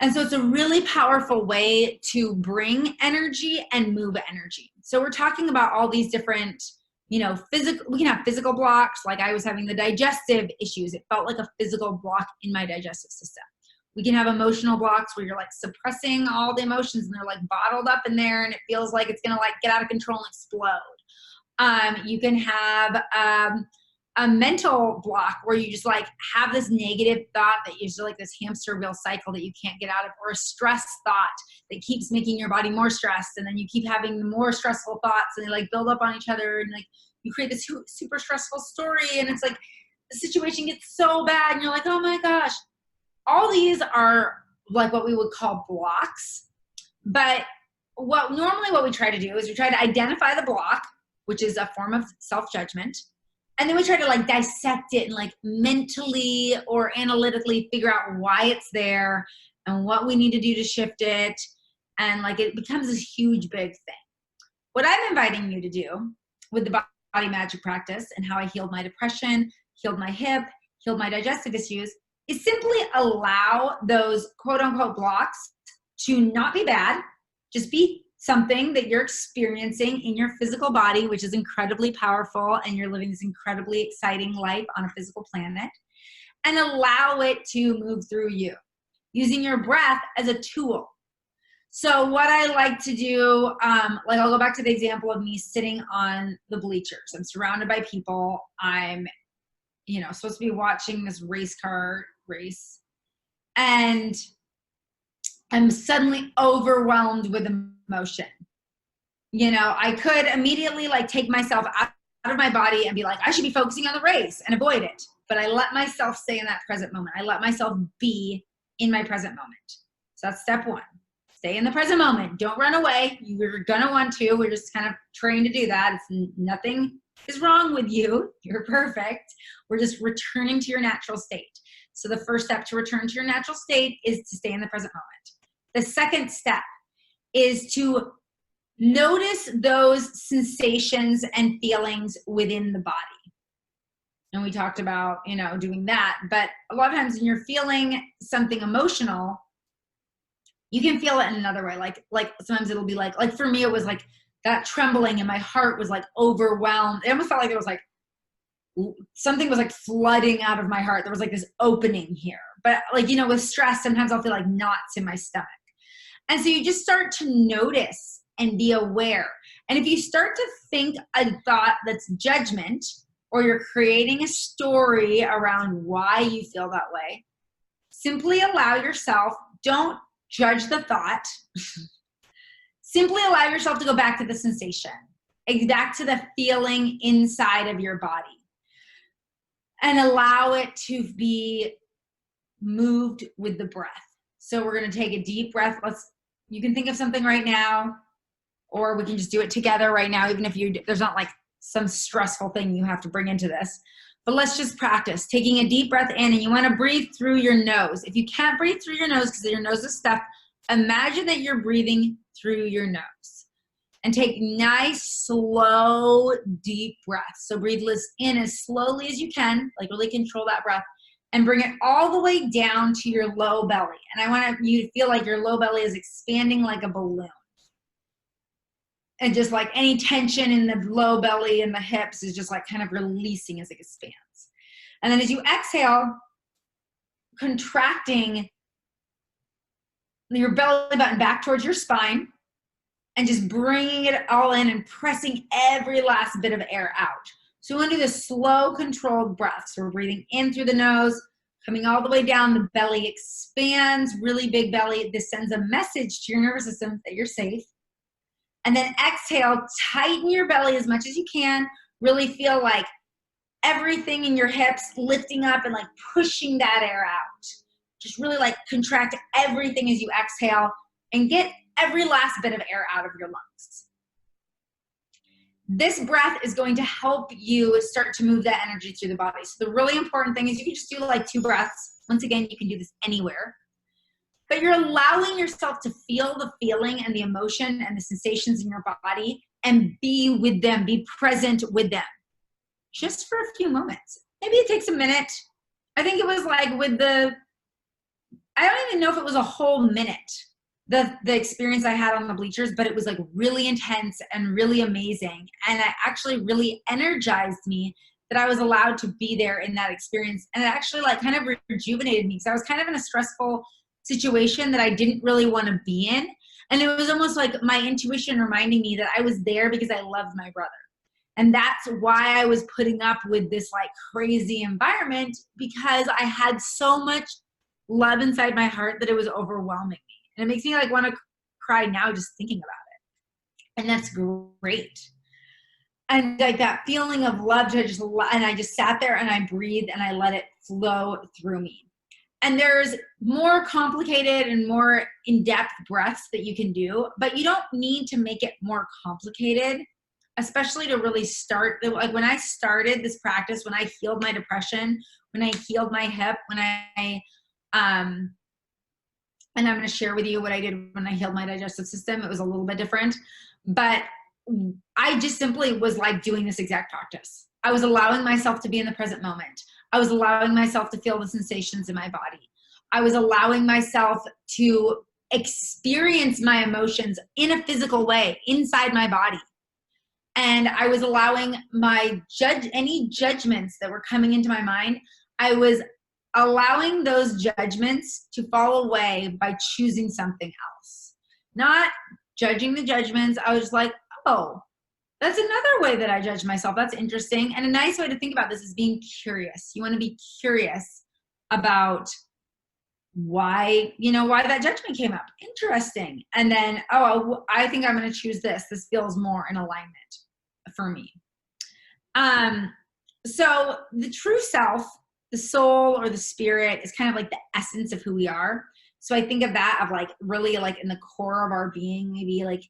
And so it's a really powerful way to bring energy and move energy. So we're talking about all these different, we can have physical blocks. Like I was having the digestive issues. It felt like a physical block in my digestive system. We can have emotional blocks where you're like suppressing all the emotions and they're like bottled up in there and it feels like it's going to like get out of control and explode. You can have a mental block where you just like have this negative thought that you're like this hamster wheel cycle that you can't get out of, or a stress thought that keeps making your body more stressed, and then you keep having more stressful thoughts and they like build up on each other, and like you create this super stressful story, and it's like the situation gets so bad and you're like, oh my gosh. All these are like what we would call blocks. But what we try to do is we try to identify the block, which is a form of self-judgment. And then we try to like dissect it and like mentally or analytically figure out why it's there and what we need to do to shift it. And like it becomes this huge, big thing. What I'm inviting you to do with the body magic practice and how I healed my depression, healed my hip, healed my digestive issues, is simply allow those quote unquote blocks to not be bad, just be something that you're experiencing in your physical body, which is incredibly powerful, and you're living this incredibly exciting life on a physical planet, and allow it to move through you using your breath as a tool. So what I like to do, like I'll go back to the example of me sitting on the bleachers. I'm surrounded by people. I'm, supposed to be watching this race car race, and I'm suddenly overwhelmed with emotion. I could immediately like take myself out of my body and be like, I should be focusing on the race and avoid it. But I let myself stay in that present moment. I let myself be in my present moment. So that's step one. Stay in the present moment. Don't run away. You're going to want to. We're just kind of trained to do that. Nothing is wrong with you. You're perfect. We're just returning to your natural state. So the first step to return to your natural state is to stay in the present moment. The second step is to notice those sensations and feelings within the body. And we talked about, doing that. But a lot of times when you're feeling something emotional, you can feel it in another way. Like sometimes it'll be like for me, it was like that trembling and my heart was like overwhelmed. It almost felt like it was like something was like flooding out of my heart. There was like this opening here. But like, with stress, sometimes I'll feel like knots in my stomach. And so you just start to notice and be aware. And if you start to think a thought that's judgment, or you're creating a story around why you feel that way, simply allow yourself, don't judge the thought. Simply allow yourself to go back to the sensation, back to the feeling inside of your body, and allow it to be moved with the breath. So we're going to take a deep breath. You can think of something right now, or we can just do it together right now, even if there's not like some stressful thing you have to bring into this. But let's just practice taking a deep breath in, and you want to breathe through your nose. If you can't breathe through your nose because your nose is stuffed, imagine that you're breathing through your nose. And take nice, slow, deep breaths. So breathe in as slowly as you can, like really control that breath, and bring it all the way down to your low belly. And I want you to feel like your low belly is expanding like a balloon. And just like any tension in the low belly and the hips is just like kind of releasing as it expands. And then as you exhale, contracting your belly button back towards your spine and just bringing it all in and pressing every last bit of air out. So we want to do this slow, controlled breath. So we're breathing in through the nose, coming all the way down, the belly expands, really big belly. This sends a message to your nervous system that you're safe. And then exhale, tighten your belly as much as you can. Really feel like everything in your hips lifting up and like pushing that air out. Just really like contract everything as you exhale and get every last bit of air out of your lungs. This breath is going to help you start to move that energy through the body. So the really important thing is you can just do like 2 breaths. Once again, you can do this anywhere. But you're allowing yourself to feel the feeling and the emotion and the sensations in your body and be with them, be present with them. Just for a few moments. Maybe it takes a minute. I think it was like I don't even know if it was a whole minute, the experience I had on the bleachers, but it was like really intense and really amazing. And it actually really energized me that I was allowed to be there in that experience. And it actually like kind of rejuvenated me because I was kind of in a stressful situation that I didn't really want to be in. And it was almost like my intuition reminding me that I was there because I loved my brother. And that's why I was putting up with this like crazy environment, because I had so much love inside my heart that it was overwhelming me. And it makes me like want to cry now just thinking about it. And that's great. And like that feeling of love and I just sat there and I breathed and I let it flow through me. And there's more complicated and more in-depth breaths that you can do, but you don't need to make it more complicated, especially to really start. Like when I started this practice, when I healed my depression, when I healed my hip, when and I'm going to share with you what I did when I healed my digestive system. It was a little bit different, but I just simply was like doing this exact practice. I was allowing myself to be in the present moment. I was allowing myself to feel the sensations in my body. I was allowing myself to experience my emotions in a physical way inside my body. And I was allowing any judgments that were coming into my mind, I was allowing those judgments to fall away by choosing something else. Not judging the judgments. I was just like, oh, that's another way that I judge myself. That's interesting. And a nice way to think about this is being curious. You want to be curious about why that judgment came up. Interesting. And then, I think I'm going to choose this. This feels more in alignment for me. So the true self, the soul or the spirit, is kind of like the essence of who we are. So I think of that of like really like in the core of our being, maybe like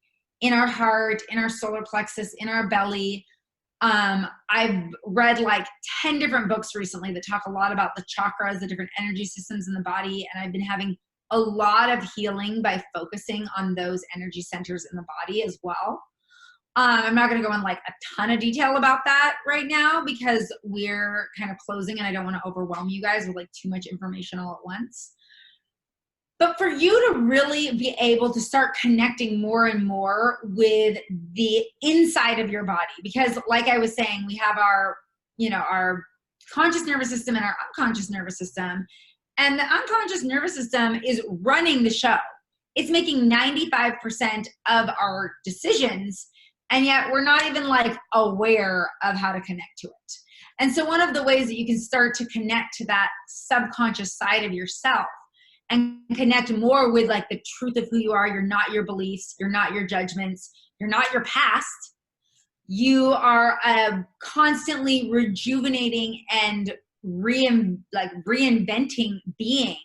in our heart, in our solar plexus, in our belly. I've read like 10 different books recently that talk a lot about the chakras, the different energy systems in the body. And I've been having a lot of healing by focusing on those energy centers in the body as well. I'm not going to go in like a ton of detail about that right now because we're kind of closing and I don't want to overwhelm you guys with like too much information all at once. But for you to really be able to start connecting more and more with the inside of your body, because like I was saying, we have our conscious nervous system and our unconscious nervous system. And the unconscious nervous system is running the show. It's making 95% of our decisions. And yet we're not even like aware of how to connect to it. And so one of the ways that you can start to connect to that subconscious side of yourself and connect more with like the truth of who you are. You're not your beliefs. You're not your judgments. You're not your past. You are a constantly rejuvenating and reinventing being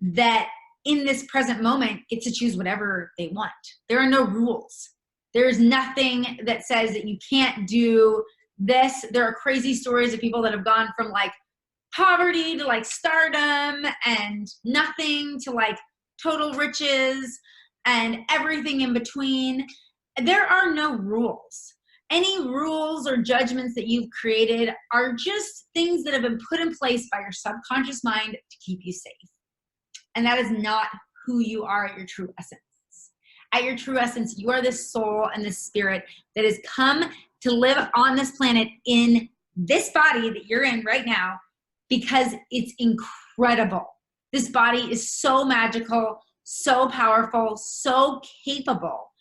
that in this present moment gets to choose whatever they want. There are no rules. There's nothing that says that you can't do this. There are crazy stories of people that have gone from like poverty to like stardom and nothing to like total riches and everything in between. There are no rules. Any rules or judgments that you've created are just things that have been put in place by your subconscious mind to keep you safe. And that is not who you are at your true essence. At your true essence, you are this soul and this spirit that has come to live on this planet in this body that you're in right now because it's incredible. This body is so magical, so powerful, so capable.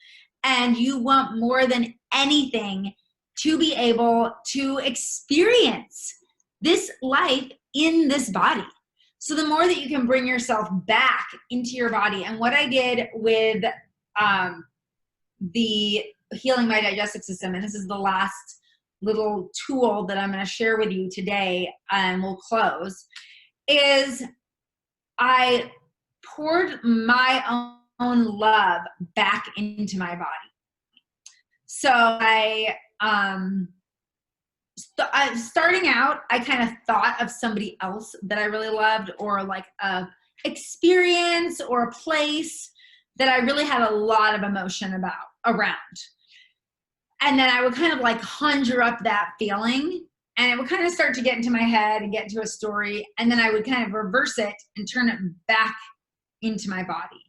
And you want more than anything to be able to experience this life in this body. So the more that you can bring yourself back into your body, and what I did with the Healing My Digestive System, and this is the last little tool that I'm going to share with you today, and we'll close, is I poured my own love back into my body. So starting out, I kind of thought of somebody else that I really loved, or like a experience or a place that I really had a lot of emotion around. And then I would kind of like conjure up that feeling, and it would kind of start to get into my head and get into a story. And then I would kind of reverse it and turn it back into my body.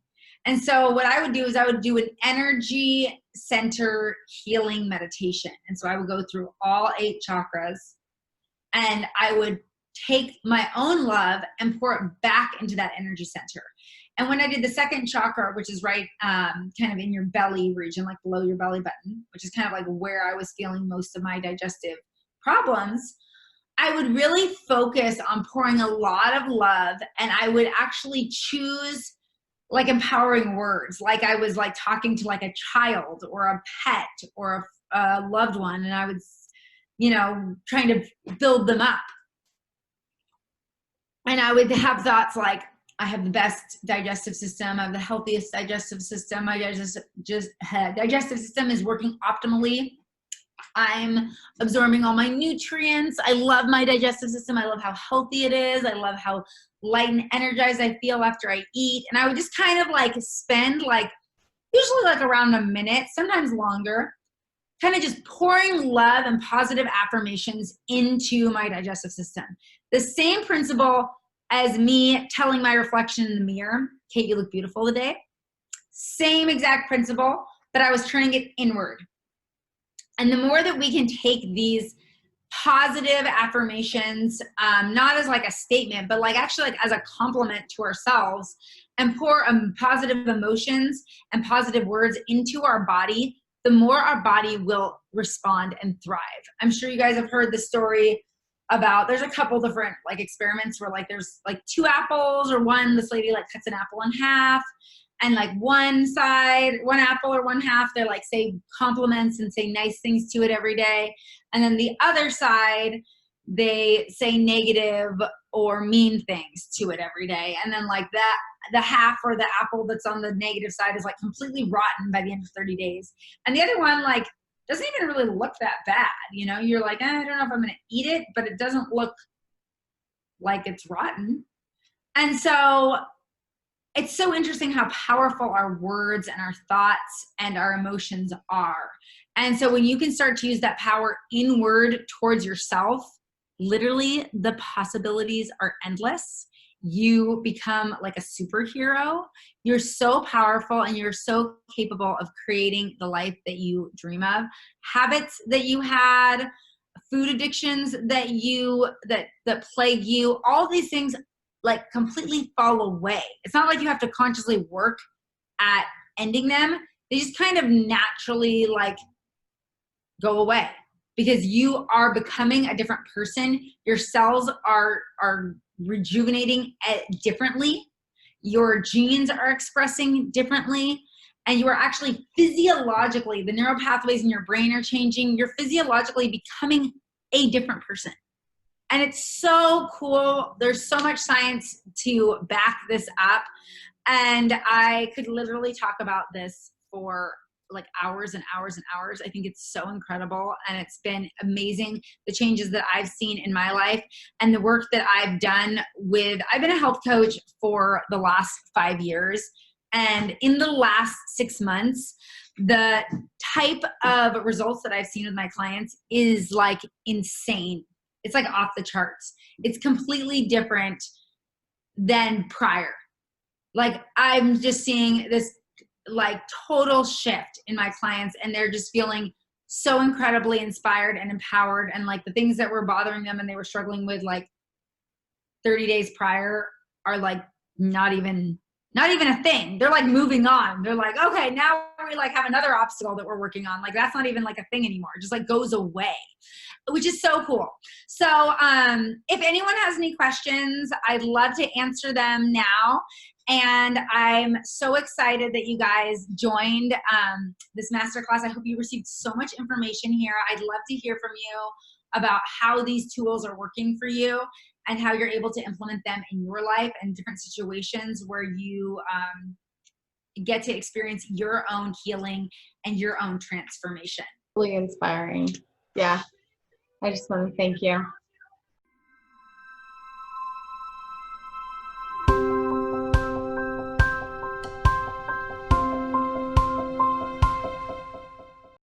And so what I would do is I would do an energy center healing meditation. And so I would go through all 8 chakras, and I would take my own love and pour it back into that energy center. And when I did the second chakra, which is right kind of in your belly region, like below your belly button, which is kind of like where I was feeling most of my digestive problems, I would really focus on pouring a lot of love, and I would actually choose like empowering words, like I was like talking to like a child or a pet or a loved one, and I was, you know, trying to build them up. And I would have thoughts like, I have the best digestive system, I have the healthiest digestive system, my digestive system is working optimally, I'm absorbing all my nutrients, I love my digestive system, I love how healthy it is, I love how light and energized I feel after I eat. And I would just kind of like spend like, usually like around a minute, sometimes longer, kind of just pouring love and positive affirmations into my digestive system. The same principle as me telling my reflection in the mirror, Kate, you look beautiful today. Same exact principle, but I was turning it inward. And the more that we can take these positive affirmations, not as like a statement, but like actually like as a compliment to ourselves, and pour positive emotions and positive words into our body, the more our body will respond and thrive. I'm sure you guys have heard the story about, there's a couple different like experiments where like there's like 2 apples, or this lady like cuts an apple in half, and like one apple or one half, they're like say compliments and say nice things to it every day. And then the other side, they say negative or mean things to it every day. And then like that, the half or the apple that's on the negative side is like completely rotten by the end of 30 days. And the other one like doesn't even really look that bad. You know, you're like, I don't know if I'm going to eat it, but it doesn't look like it's rotten. And so it's so interesting how powerful our words and our thoughts and our emotions are. And so when you can start to use that power inward towards yourself, literally the possibilities are endless. You become like a superhero. You're so powerful, and you're so capable of creating the life that you dream of. Habits that you had, food addictions that plague you, all these things like completely fall away. It's not like you have to consciously work at ending them. They just kind of naturally like go away, because you are becoming a different person. Your cells are rejuvenating differently. Your genes are expressing differently. And you are actually physiologically, the neural pathways in your brain are changing. You're physiologically becoming a different person. And it's so cool. There's so much science to back this up. And I could literally talk about this for like hours and hours and hours. I think it's so incredible, and it's been amazing, the changes that I've seen in my life and the work that I've done with, I've been a health coach for the last 5 years. And in the last 6 months, the type of results that I've seen with my clients is like insane. It's like off the charts. It's completely different than prior. Like I'm just seeing this like total shift in my clients, and they're just feeling so incredibly inspired and empowered, and like the things that were bothering them and they were struggling with like 30 days prior are like not even a thing. They're like moving on. They're like, okay, now we like have another obstacle that we're working on. Like that's not even like a thing anymore. It just like goes away, which is so cool. So if anyone has any questions, I'd love to answer them now. And I'm so excited that you guys joined this masterclass. I hope you received so much information here. I'd love to hear from you about how these tools are working for you and how you're able to implement them in your life and different situations where you get to experience your own healing and your own transformation. Really inspiring. Yeah. I just want to thank you.